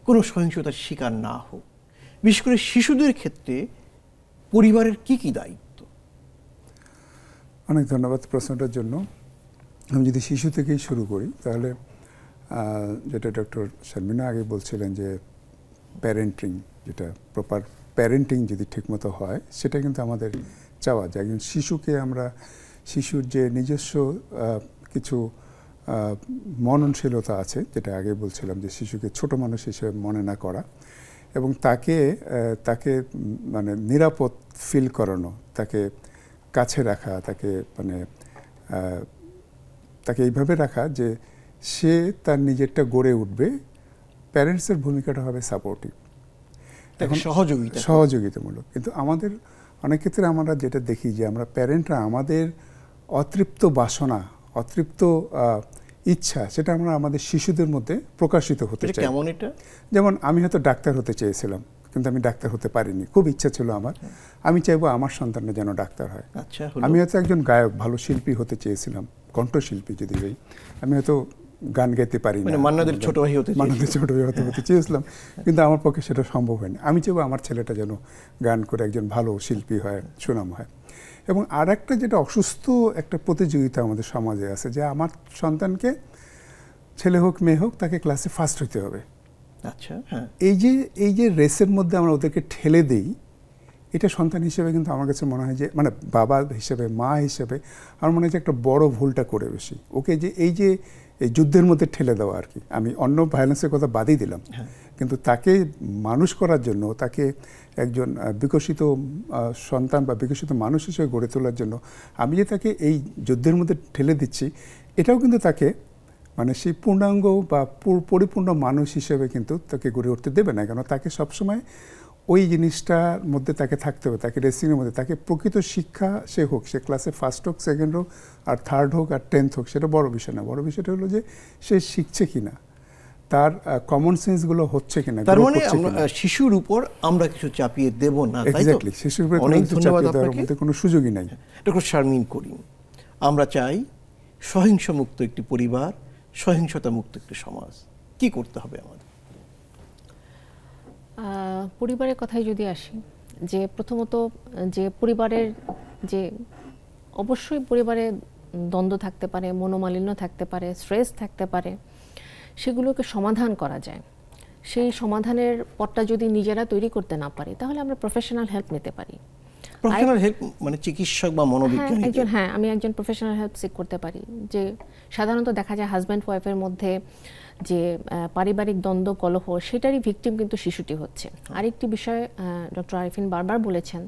কোনো সহিংসতার শিকার না হোক। বিশেষ করে শিশুদের ক্ষেত্রে পরিবারের কি কি দায়িত্ব? অনেক ধন্যবাদ প্রশ্নটার জন্য। আমি যদি শিশু থেকেই শুরু করি তাহলে যেটা ডক্টর শারমিনা আগে বলছিলেন যে প্যারেন্টিং, যেটা প্রপার প্যারেন্টিং যদি ঠিকমতো হয় সেটা কিন্তু আমাদের চাওয়া যে একজন শিশুকে আমরা শিশুর যে নিজস্ব কিছু মননশীলতা আছে, যেটা আগে বলছিলাম যে শিশুকে ছোট মানুষ হিসেবে মনে না করা এবং তাকে মানে নিরাপদ ফিল করানো, তাকে কাছে রাখা, তাকে এইভাবে রাখা যে সে তার নিজেরটা গড়ে উঠবে। প্যারেন্টসের ভূমিকাটা হবে সাপোর্টিভ, এখন সহযোগিতামূলক। কিন্তু আমাদের অনেক ক্ষেত্রে আমরা যেটা দেখি যে আমরা প্যারেন্টরা আমাদের অতৃপ্ত বাসনা, অতৃপ্ত ইচ্ছা, সেটা আমরা আমাদের শিশুদের মধ্যে প্রকাশিত হতে চাই। কেমন এটা? যেমন আমি হয়তো ডাক্তার হতে চেয়েছিলাম, কিন্তু আমি ডাক্তার হতে পারিনি, খুব ইচ্ছা ছিল আমার। আমি চাইবো আমার সন্তানরা যেন ডাক্তার হয়। আচ্ছা, আমি হয়তো একজন গায়ক, ভালো শিল্পী হতে চেয়েছিলাম, কণ্ঠশিল্পী যদি হই। আমি হয়তো গান গাইতে পারি না, মান্নাদের ছোট ভাই হতে চেয়েছিলাম, কিন্তু আমার পক্ষে সেটা সম্ভব হয়নি। আমি চাইবো আমার ছেলেটা যেন গান করে একজন ভালো শিল্পী হয়, সুনাম হয়। এবং আর একটা যেটা অসুস্থ একটা প্রতিযোগিতা আমাদের সমাজে আছে, যে আমার সন্তানকে, ছেলে হোক মেয়ে হোক, তাকে ক্লাসে ফার্স্ট হতে হবে। আচ্ছা, হ্যাঁ। এই যে রেসের মধ্যে আমরা ওদেরকে ঠেলে দিই, এটা সন্তান হিসেবে কিন্তু আমার কাছে মনে হয় যে, মানে বাবা হিসেবে, মা হিসেবে আমার মনে হয় যে একটা বড় ভুলটা করে বসি। ওকে যে এই যুদ্ধের মধ্যে ঠেলে দেওয়া আর কি। আমি অন্য ভায়োলেন্সের কথা বাদই দিলাম, কিন্তু তাকে মানুষ করার জন্য, তাকে একজন বিকশিত সন্তান বা বিকশিত মানুষ হিসেবে গড়ে তোলার জন্য আমি যে তাকে এই যুদ্ধের মধ্যে ঠেলে দিচ্ছি, এটাও কিন্তু তাকে মানে সেই পূর্ণাঙ্গ বা পরিপূর্ণ মানুষ হিসেবে কিন্তু তাকে গড়ে উঠতে দেবে না। কেন তাকে সবসময় ওই জিনিসটার মধ্যে তাকে থাকতে হবে, তাকে রেসিংয়ের মধ্যে, তাকে প্রকৃত শিক্ষা সে হোক, সে ক্লাসে ফার্স্ট হোক, সেকেন্ড হোক, আর থার্ড হোক, আর 10th হোক, সেটা বড় বিষয় না। বড় বিষয়টা হলো যে সে শিখছে কিনা, তার কমন সেন্সগুলো হচ্ছে কিনা। তার মানে শিশুর উপর আমরা কিছু চাপিয়ে দেব না, তাই তো? শিশুর উপর চাপিয়ে দেওয়ার মধ্যে কোনো সুযোগই নাই। ডক্টর শারমিন করিম, আমরা চাই সহিংস মুক্ত একটি পরিবার, সহিংসতা মুক্ত একটি সমাজ। কি করতে হবে আমাদের? পরিবারের কথায় যদি আসি, যে প্রথমত যে পরিবারের যে অবশ্যই পরিবারে দ্বন্দ্ব থাকতে পারে, মনোমালিন্য থাকতে পারে, স্ট্রেস থাকতে পারে, সেগুলোকে সমাধান করা যায়। সেই সমাধানের পথটা যদি নিজেরা তৈরি করতে না পারি, তাহলে আমরা প্রফেশনাল হেল্প নিতে পারি। প্রফেশনাল হেল্প মানে চিকিৎসক বা মনোবিজ্ঞানী? আমি একজন প্রফেশনাল হেল্প সিক করতে পারি। যে সাধারণত দেখা যায় হাজব্যান্ড ওয়াইফের মধ্যে যে পারিবারিক দ্বন্দ্ব, কলহ, সেটারই ভিকটিম কিন্তু শিশুটি হচ্ছে। আরেকটি বিষয় ডক্টর আরিফিন বারবার বলেছেন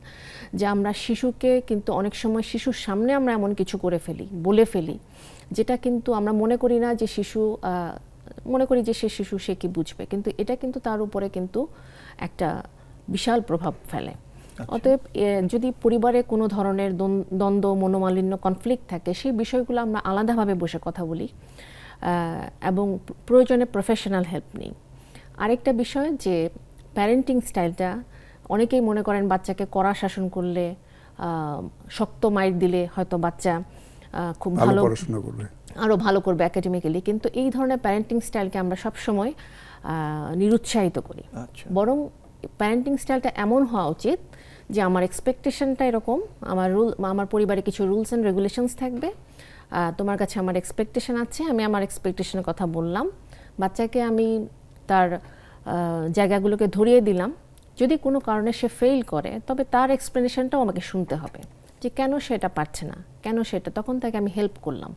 যে আমরা শিশুকে কিন্তু অনেক সময় শিশুর সামনে আমরা এমন কিছু করে ফেলি, বলে ফেলি, যেটা কিন্তু আমরা মনে করি না যে শিশু, মনে করি যে সে শিশু, সে কি বুঝবে, কিন্তু এটা কিন্তু তার উপরে কিন্তু একটা বিশাল প্রভাব ফেলে। অতএব যদি পরিবারে কোনো ধরনের দ্বন্দ্ব, মনোমালিন্য, কনফ্লিক্ট থাকে, সেই বিষয়গুলো আমরা আলাদাভাবে বসে কথা বলি এবং প্রয়োজনে প্রফেশনাল হেল্প নিই। আরেকটা বিষয় যে প্যারেন্টিং স্টাইলটা, অনেকেই মনে করেন বাচ্চাকে কড়া শাসন করলে, শক্ত মাইর দিলে হয়তো বাচ্চা খুব ভালো পড়াশোনা করবে, আরও ভালো করবে একাডেমিক্যালি, কিন্তু এই ধরনের প্যারেন্টিং স্টাইলকে আমরা সবসময় নিরুৎসাহিত করি। বরং প্যারেন্টিং স্টাইলটা এমন হওয়া উচিত যে আমার এক্সপেকটেশনটা এরকম, আমার পরিবারে কিছু রুলস অ্যান্ড রেগুলেশনস থাকবে, তোমার কাছে আমার এক্সপেকটেশন আছে, আমি আমার এক্সপেকটেশনের কথা বললাম, বাচ্চাকে আমি তার জায়গাগুলোকে ধরিয়ে দিলাম। যদি কোনো কারণে সে ফেল করে, তবে তার এক্সপ্লেনেশনটাও আমাকে শুনতে হবে যে কেন সে এটা পারছে না, কেন সেটা, তখন তাকে আমি হেল্প করলাম।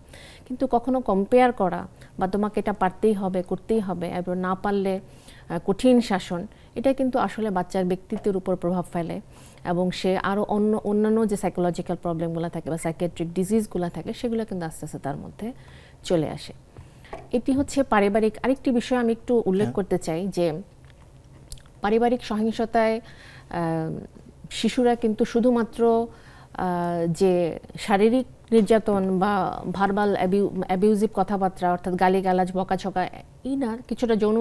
কিন্তু কখনো কম্পেয়ার করা বা তোমাকে এটা পারতেই হবে, করতেই হবে, এবার না পারলে কঠিন শাসন, এটা কিন্তু আসলে বাচ্চার ব্যক্তিত্বের উপর প্রভাব ফেলে এবং সে আরও অন্যান্য যে সাইকোলজিক্যাল প্রবলেমগুলো থাকে বা সাইকিয়াট্রিক ডিজিজগুলো থাকে, সেগুলো কিন্তু আস্তে আস্তে তার মধ্যে চলে আসে। এটি হচ্ছে পারিবারিক। আরেকটি বিষয় আমি একটু উল্লেখ করতে চাই যে পারিবারিক সহিংসতায় শিশুরা কিন্তু শুধুমাত্র যে শারীরিক নির্যাতন বা ভার্বাল অ্যাবিউজিভ কথাবার্তা, অর্থাৎ গালিগালাজ, বকাঝকা, এই না, কিছুটা যৌন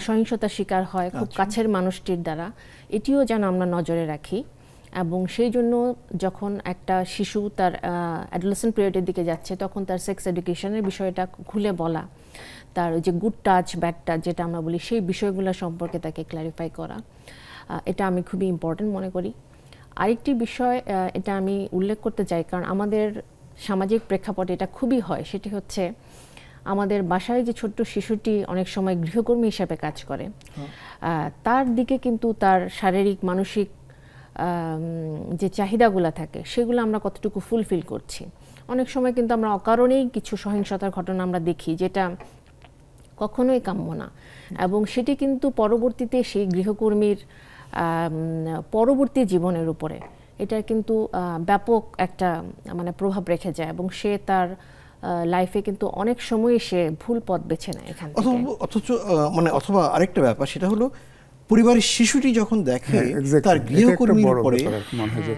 সহিংসতার শিকার হয় খুব কাছের মানুষটির দ্বারা। এটিও যেন আমরা নজরে রাখি এবং সেই জন্য যখন একটা শিশু তার অ্যাডোলেসেন্ট পিরিয়ডের দিকে যাচ্ছে, তখন তার সেক্স এডুকেশনের বিষয়টা খুলে বলা, তার যে গুড টাচ, ব্যাড টাচ যেটা আমরা বলি, সেই বিষয়গুলো সম্পর্কে তাকে ক্ল্যারিফাই করা, এটা আমি খুবই ইম্পর্টেন্ট মনে করি। আরেকটি বিষয়, এটা আমি উল্লেখ করতে চাই, কারণ আমাদের সামাজিক প্রেক্ষাপটে এটা খুবই হয়, সেটি হচ্ছে আমাদের বাসায় যে ছোট্ট শিশুটি অনেক সময় গৃহকর্মী হিসাবে কাজ করে, তার দিকে কিন্তু তার শারীরিক মানসিক যে চাহিদাগুলো থাকে সেগুলো আমরা কতটুকু ফুলফিল করছি। অনেক সময় কিন্তু আমরা অকারণেই কিছু সহিংসতার ঘটনা আমরা দেখি যেটা কখনোই কাম্য না, এবং সেটি কিন্তু পরবর্তীতে সেই গৃহকর্মীর পরবর্তী জীবনের উপরে এটার কিন্তু ব্যাপক একটা মানে প্রভাব রেখে যায়, এবং সে তার লাইফে কিন্তু অনেক সময় সে ভুল পথ বেছে নেয় এখান থেকে। অথচ মানে অথবা আরেকটা ব্যাপার, সেটা হলো পরিবারের শিশুটি যখন দেখে তার গৃহকর্মীর উপরে মনে হয় যে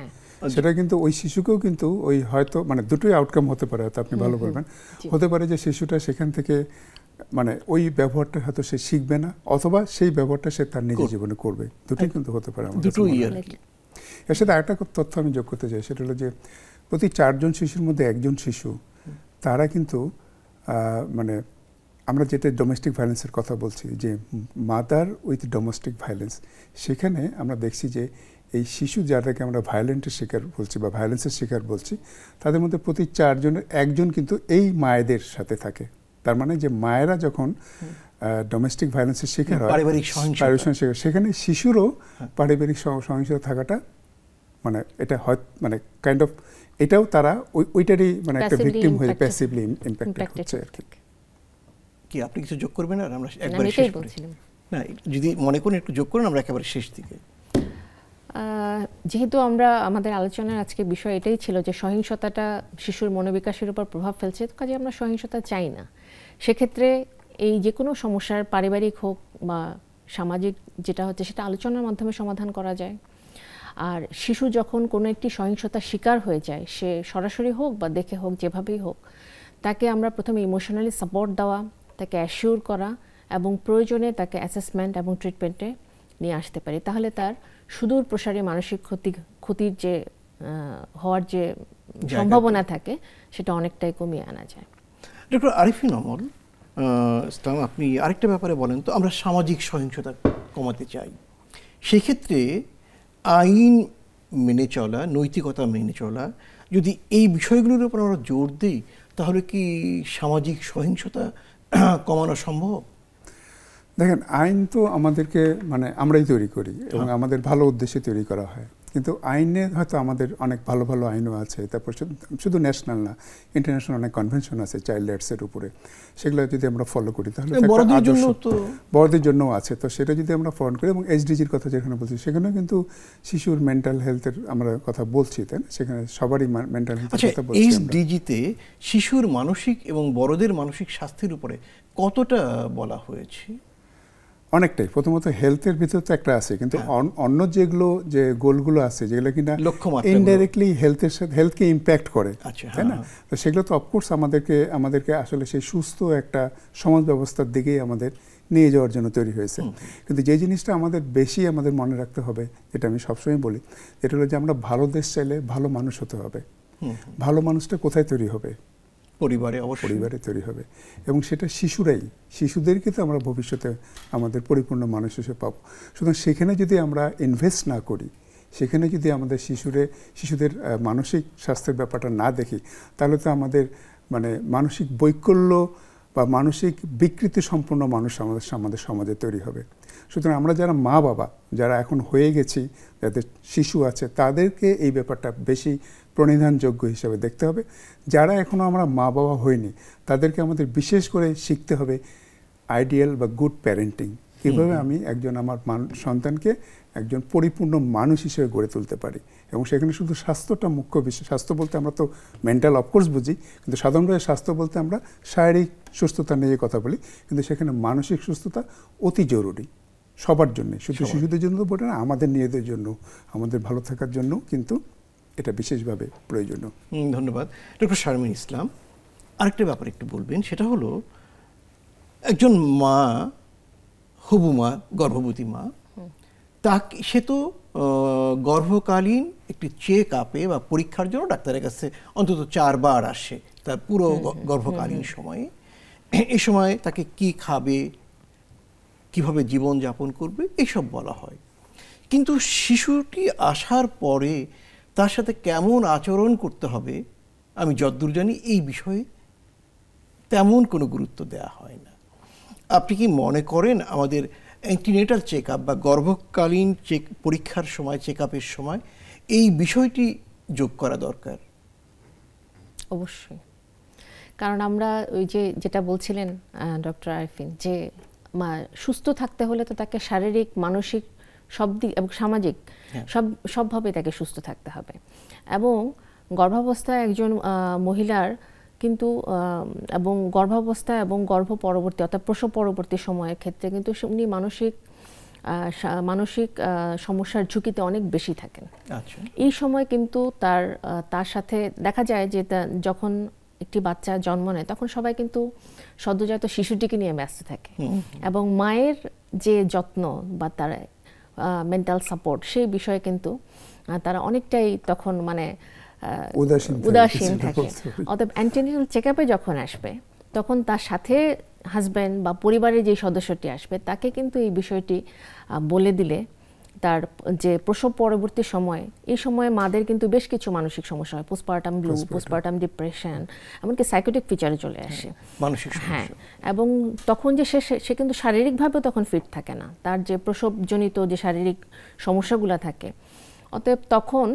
সেটা কিন্তু ওই শিশুকেও কিন্তু ওই হয়তো মানে দুটোই আউটকাম হতে পারে, হয়তো আপনি ভালো বলবেন, হতে পারে যে শিশুটা সেখান থেকে মানে ওই ব্যবহারটা হয়তো সে শিখবে না, অথবা সেই ব্যবহারটা সে তার নিজের জীবনে করবে, দুটোই কিন্তু হতে পারে। এর সাথে আরেকটা তথ্য আমি যোগ করতে চাই, সেটা হলো যে প্রতি 4 জন শিশুর মধ্যে 1 জন শিশু তারা কিন্তু মানে আমরা যেটা ডোমেস্টিক ভায়োলেন্সের কথা বলছি, যে মাদার উইথ ডোমেস্টিক ভায়োলেন্স, সেখানে আমরা দেখছি যে এই শিশু যাদেরকে আমরা ভায়োলেন্টের শিকার বলছি বা ভায়োলেন্সের শিকার বলছি, তাদের মধ্যে প্রতি 4 জনের 1 জন কিন্তু এই মায়েদের সাথে থাকে। তার মানে যে মায়েরা যখন ডোমেস্টিক ভায়োলেন্সের শিকার হয়, পারিবারিক সহিংসতা, সেখানে শিশুরও পারিবারিক সহিংসতা থাকাটা মানে এটা হয় মানে কাইন্ড অফ এটাও তারা ওইটারই মানে একটা ভিকটিম হয়ে প্যাসিভলি ইমপ্যাক্টেড হচ্ছে আর কি। কি আপনি কিছু যোগ করবেন? আর আমরা একবারে শেষ করি না, যদি মনে করেন একটু যোগ করুন, আমরা একেবারে শেষ দিকে। যেহেতু আমরা আমাদের আলোচনার আজকে বিষয় এটাই ছিল যে সহিংসতাটা শিশুর মনোবিকাশের উপর প্রভাব ফেলছে, কাজে আমরা সহিংসতা চাই না। সেক্ষেত্রে এই যে কোনো সমস্যার পারিবারিক হোক বা সামাজিক যেটা হচ্ছে সেটা আলোচনার মাধ্যমে সমাধান করা যায়। আর শিশু যখন কোনো একটি সহিংসতার শিকার হয়ে যায়, সে সরাসরি হোক বা দেখে হোক, যেভাবেই হোক, তাকে আমরা প্রথমে ইমোশনালি সাপোর্ট দেওয়া, তাকে অ্যাসিওর করা এবং প্রয়োজনে তাকে অ্যাসেসমেন্ট এবং ট্রিটমেন্টে নিয়ে আসতে পারি, তাহলে তার সুদূর প্রসারী মানসিক ক্ষতির যে হওয়ার যে সম্ভাবনা থাকে সেটা অনেকটাই কমিয়ে আনা যায়। ডক্টর আরিফিন অমল ইসলাম, আপনি আরেকটা ব্যাপারে বলেন তো, আমরা সামাজিক সহিংসতা কমাতে চাই, সেক্ষেত্রে আইন মেনে চলা, নৈতিকতা মেনে চলা, যদি এই বিষয়গুলোর উপর আমরা জোর দিই, তাহলে কি সামাজিক সহিংসতা কমানো সম্ভব? দেখেন, আইন তো আমাদেরকে মানে আমরাই তৈরি করি এবং আমাদের ভালো উদ্দেশ্যে তৈরি করা হয়, কিন্তু আইনে হয়তো আমাদের অনেক ভালো ভালো আইনও আছে, তারপর শুধু ন্যাশনাল না, ইন্টারন্যাশনাল অনেক কনভেনশন আছে চাইল্ড রাইটসের উপরে, সেগুলো যদি আমরা ফলো করি তাহলে বড়দের জন্যও আছে, তো সেটা যদি আমরা ফলো করি, এবং এইচডিজির কথা যেখানে বলছি সেখানেও কিন্তু শিশুর মেন্টাল হেলথের আমরা কথা বলছি, তাই না? সেখানে সবারই মেন্টাল হেলথের কথা বলছি। এইচডিজিতে শিশুর মানসিক এবং বড়দের মানসিক স্বাস্থ্যের উপরে কতটা বলা হয়েছে? অনেকটাই। প্রথমত হেলথের ভিতর তো একটা আছে, কিন্তু অন্য যেগুলো যে গোলগুলো আছে যেগুলো কিনা ইনডাইরেক্টলি হেলথের সাথে হেলথকে ইম্প্যাক্ট করে, তাই না? তো সেগুলো তো অফকোর্স আমাদেরকে আসলে সেই সুস্থ একটা সমাজ ব্যবস্থার দিকেই আমাদের নিয়ে যাওয়ার জন্য তৈরি হয়েছে। কিন্তু যে জিনিসটা আমাদের মনে রাখতে হবে, যেটা আমি সবসময় বলি, এটা হলো যে আমরা ভালো দেশ চাইলে ভালো মানুষ হতে হবে। ভালো মানুষটা কোথায় তৈরি হবে? পরিবারে তৈরি হবে, এবং সেটা শিশুদেরকে তো আমরা ভবিষ্যতে আমাদের পরিপূর্ণ মানুষ হিসেবে পাবো। সুতরাং সেখানে যদি আমরা ইনভেস্ট না করি, সেখানে যদি আমাদের শিশুদের মানসিক স্বাস্থ্যের ব্যাপারটা না দেখি, তাহলে তো আমাদের মানে মানসিক বৈকল্য বা মানসিক বিকৃতি সম্পন্ন মানুষ আমাদের সমাজে তৈরি হবে। সুতরাং আমরা যারা মা বাবা, যারা এখন হয়ে গেছি, যাদের শিশু আছে, তাদেরকে এই ব্যাপারটা বেশি প্রণিধানযোগ্য হিসাবে দেখতে হবে। যারা এখনও আমরা মা বাবা হইনি, তাদেরকে আমাদের বিশেষ করে শিখতে হবে আইডিয়াল বা গুড প্যারেন্টিং, কীভাবে আমি আমার সন্তানকে একজন পরিপূর্ণ মানুষ হিসেবে গড়ে তুলতে পারি। এবং সেখানে শুধু স্বাস্থ্যটা মুখ্য বিষয়। স্বাস্থ্য বলতে আমরা তো মেন্টাল অফকোর্স বুঝি, কিন্তু সাধারণভাবে স্বাস্থ্য বলতে আমরা শারীরিক সুস্থতা নিয়ে কথা বলি, কিন্তু সেখানে মানসিক সুস্থতা অতি জরুরি সবার জন্য, শুধু শিশুদের জন্য বলে না, আমাদের নিজেদের জন্য, আমাদের ভালো থাকার জন্য কিন্তু এটা বিশেষভাবে প্রয়োজনীয়। ধন্যবাদ ডক্টর শারমিন ইসলাম। আরেকটা ব্যাপার একটু বলবেন, সেটা হলো একজন মা, হবু মা, গর্ভবতী মা, সে তো গর্ভকালীন একটি চেক আপে বা পরীক্ষার জন্য ডাক্তারের কাছে অন্তত 4 বার আসে তার পুরো গর্ভকালীন সময়ে। এই সময় তাকে কি খাবে, কিভাবে জীবনযাপন করবে, এইসব বলা হয়। কিন্তু শিশুটি আসার পরে তার সাথে কেমন আচরণ করতে হবে আমি যতদূর জানি এই বিষয়ে তেমন কোনো গুরুত্ব দেওয়া হয় না। আপনি কি মনে করেন আমাদের অ্যান্টিনেটাল চেক আপ বা গর্ভকালীন পরীক্ষার সময়, চেক আপের সময় এই বিষয়টি যোগ করা দরকার? অবশ্যই, কারণ আমরা ওই যে যেটা বলছিলেন ডক্টর আরিফিন, যে সুস্থ থাকতে হলে তো তাকে শারীরিক, মানসিক সব দিক এবং সামাজিক সবভাবে তাকে সুস্থ থাকতে হবে। এবং গর্ভাবস্থায় একজন মহিলার কিন্তু এবং গর্ভাবস্থা এবং গর্ভ পরবর্তী অর্থাৎ প্রসব পরবর্তী সময়ের ক্ষেত্রে কিন্তু উনি মানসিক সমস্যার ঝুঁকিতে অনেক বেশি থাকেন। এই সময় কিন্তু তার সাথে দেখা যায় যে যখন একটি বাচ্চা জন্ম নেয় তখন সবাই কিন্তু সদ্যজাত শিশুটিকে নিয়ে ব্যস্ত থাকে এবং মায়ের যে যত্ন বা তার মেন্টাল সাপোর্ট সেই বিষয়ে কিন্তু তারা অনেকটাই তখন মানে উদাসীন থাকে। অতএব অ্যান্টিনেটাল চেকআপে যখন আসবে তখন তার সাথে হাজব্যান্ড বা পরিবারের যে সদস্যটি আসবে তাকে কিন্তু এই বিষয়টি বলে দিলে তার যে প্রসব পরবর্তী সময়, এই সময়ে মাদের কিন্তু বেশ কিছু মানসিক সমস্যা হয়, পোস্টপার্টাম ব্লু, পোস্টপার্টাম ডিপ্রেশন, এমনকি সাইকোটিক ফিচারে চলে আসে। হ্যাঁ, এবং তখন যে সে কিন্তু শারীরিকভাবেও তখন ফিট থাকে না, তার যে প্রসবজনিত যে শারীরিক সমস্যাগুলো থাকে। অতএব তখন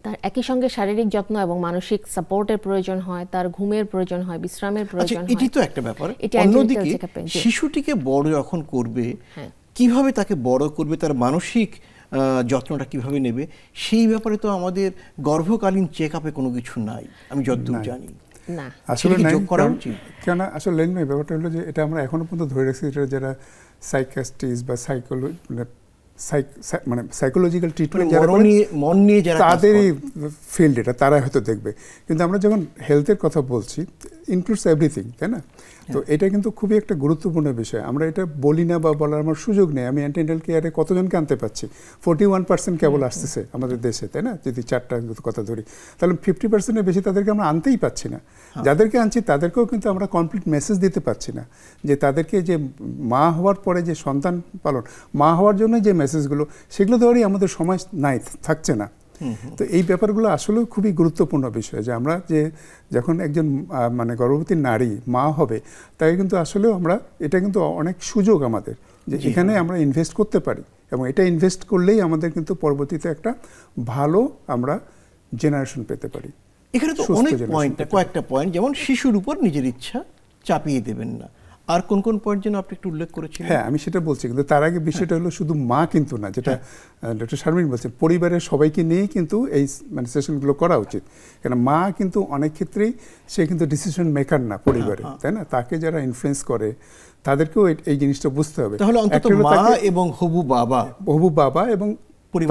তার একই সঙ্গে শারীরিক যত্ন এবং মানসিক সাপোর্টের প্রয়োজন হয়, তার ঘুমের প্রয়োজন হয়, বিশ্রামের প্রয়োজন হয়। এটি তো একটা ব্যাপার। অন্যদিকে শিশুটিকে বড় যখন করবে, কিভাবে তাকে বড় করবে, তার মানসিক যত্নটা কিভাবে নেবে, সেই ব্যাপারে তো আমাদের গর্ভকালীন চেক আপে কোনো কিছু নাই, আমি যতদূর জানি। না, আসলে কেন আসলে ব্যাপারটা হলো যে এটা আমরা এখনো পর্যন্ত ধরে রাখছি, এটা যারা সাইকিয়াট্রিস্ট বা মানে সাইকোলজিক্যাল ট্রিটমেন্ট যারা মন নিয়ে যারা তাদেরই ফিল্ড, এটা তারা হয়তো দেখবে। কিন্তু আমরা যখন হেলথের কথা বলছি, ইনক্লুডস এভরিথিং, তাই না? তো এটা কিন্তু খুবই একটা গুরুত্বপূর্ণ বিষয়। আমরা এটা বলি না বা বলার আমার সুযোগ নেই। আমি অ্যান্টিনেটাল কেয়ারে কতজনকে আনতে পারছি? 41% কেবল আসতেছে আমাদের দেশে, তাই না? যদি 4টা কথা ধরি, তাহলে 50%-এর বেশি তাদেরকে আমরা আনতেই পারছি না। যাদেরকে আনছি তাদেরকেও কিন্তু আমরা কমপ্লিট মেসেজ দিতে পারছি না যে তাদেরকে যে মা হওয়ার পরে যে সন্তান পালন, মা হওয়ার জন্য যে মেসেজগুলো, সেগুলো দেওয়ারই আমাদের সময় নাই, থাকছে না। তো এই ব্যাপারগুলো আসলেও খুবই গুরুত্বপূর্ণ বিষয়, যে আমরা যে যখন একজন মানে গর্ভবতী নারী মা হবে, তাই কিন্তু আসলেও আমরা এটা কিন্তু অনেক সুযোগ আমাদের, যে এখানে আমরা ইনভেস্ট করতে পারি, এবং এটা ইনভেস্ট করলেই আমাদের কিন্তু পরবর্তীতে একটা ভালো আমরা জেনারেশন পেতে পারি। এখানে তো অনেক পয়েন্ট, কয়েকটা পয়েন্ট, যেমন শিশুর উপর নিজের ইচ্ছা চাপিয়ে দেবেন না, আর কোন কোন পয়েন্ট যেন আপনি একটু উল্লেখ করেছিলেন? হ্যাঁ, আমি সেটা বলছি, কিন্তু তার আগে বিষয়টা হলো শুধু মা কিন্তু না, যেটা ডক্টর শারমিন বলছেন, পরিবারের সবাইকে নিয়েই কিন্তু এই মানে সেশনগুলো করা উচিত। কারণ মা কিন্তু অনেক ক্ষেত্রেই সে কিন্তু ডিসিশন মেকার না পরিবারে, তাই না? তাকে যারা ইনফ্লুয়েন্স করে তাদেরকেও এই জিনিসটা বুঝতে হবে। তাহলে অন্তত মা এবং হবু বাবা এবং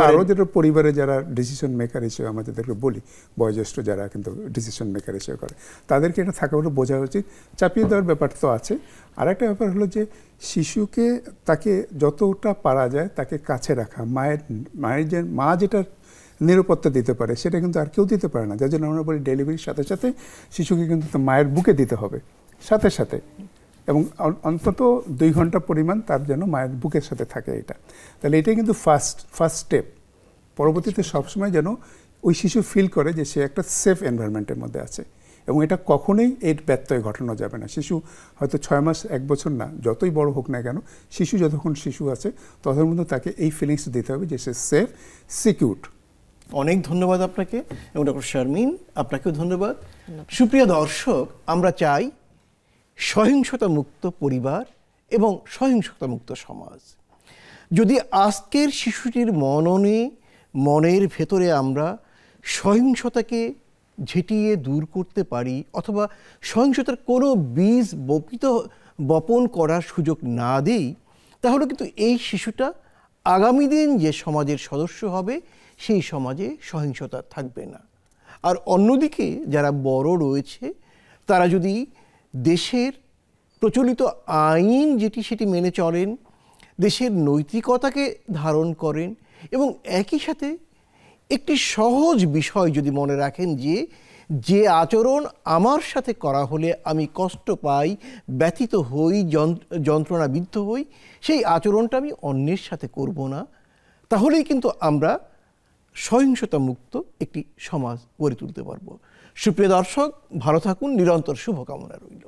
তারও যেটা পরিবারে যারা ডিসিশন মেকার হিসেবে আমাদেরকে বলি, বয়োজ্যেষ্ঠ যারা কিন্তু ডিসিশন মেকার হিসেবে করে, তাদেরকে এটা থাকা হলো বোঝা উচিত। চাপিয়ে দেওয়ার ব্যাপার তো আছে। আর একটা ব্যাপার হলো যে শিশুকে তাকে যতটা পারা যায় তাকে কাছে রাখা, মায়ের যে মা যেটা নিরাপত্তা দিতে পারে সেটা কিন্তু আর কেউ দিতে পারে না। যার জন্য আমরা বলি ডেলিভারির সাথে সাথে শিশুকে কিন্তু মায়ের বুকে দিতে হবে সাথে সাথে, এবং অন্তত 2 ঘন্টা পরিমাণ তার যেন মায়ের বুকের সাথে থাকে। এটা তাহলে এটাই কিন্তু ফার্স্ট স্টেপ। পরবর্তীতে সবসময় যেন ওই শিশু ফিল করে যে সে একটা সেফ এনভায়রনমেন্টের মধ্যে আছে, এবং এটা কখনোই এর ব্যত্যয় ঘটানো যাবে না। শিশু হয়তো 6 মাস 1 বছর না, যতই বড় হোক না কেন, শিশু যতক্ষণ শিশু আছে ততক্ষণ মধ্যে তাকে এই ফিলিংস দিতে হবে যে সে সেফ, সিকিউর। অনেক ধন্যবাদ আপনাকে, এবং ডক্টর শারমিন আপনাকেও ধন্যবাদ। সুপ্রিয় দর্শক, আমরা চাই সহিংসতা মুক্ত পরিবার এবং সহিংসতা মুক্ত সমাজ। যদি আজকের শিশুটির মনের ভেতরে আমরা সহিংসতাকে ঝেঁটিয়ে দূর করতে পারি, অথবা সহিংসতার কোনো বীজ বপন করার সুযোগ না দিই, তাহলে কিন্তু এই শিশুটা আগামী দিন যে সমাজের সদস্য হবে সেই সমাজে সহিংসতা থাকবে না। আর অন্যদিকে যারা বড় রয়েছে তারা যদি দেশের প্রচলিত আইন সেটি মেনে চলেন, দেশের নৈতিকতাকে ধারণ করেন, এবং একই সাথে একটি সহজ বিষয় যদি মনে রাখেন যে আচরণ আমার সাথে করা হলে আমি কষ্ট পাই, ব্যথিত হই, যন্ত্রণাবিদ্ধ হই, সেই আচরণটা আমি অন্যের সাথে করব না, তাহলেই কিন্তু আমরা সহিংসতা মুক্ত একটি সমাজ গড়ে তুলতে পারব। সুপ্রিয় দর্শক, ভালো থাকুন, নিরন্তর শুভকামনা রইল।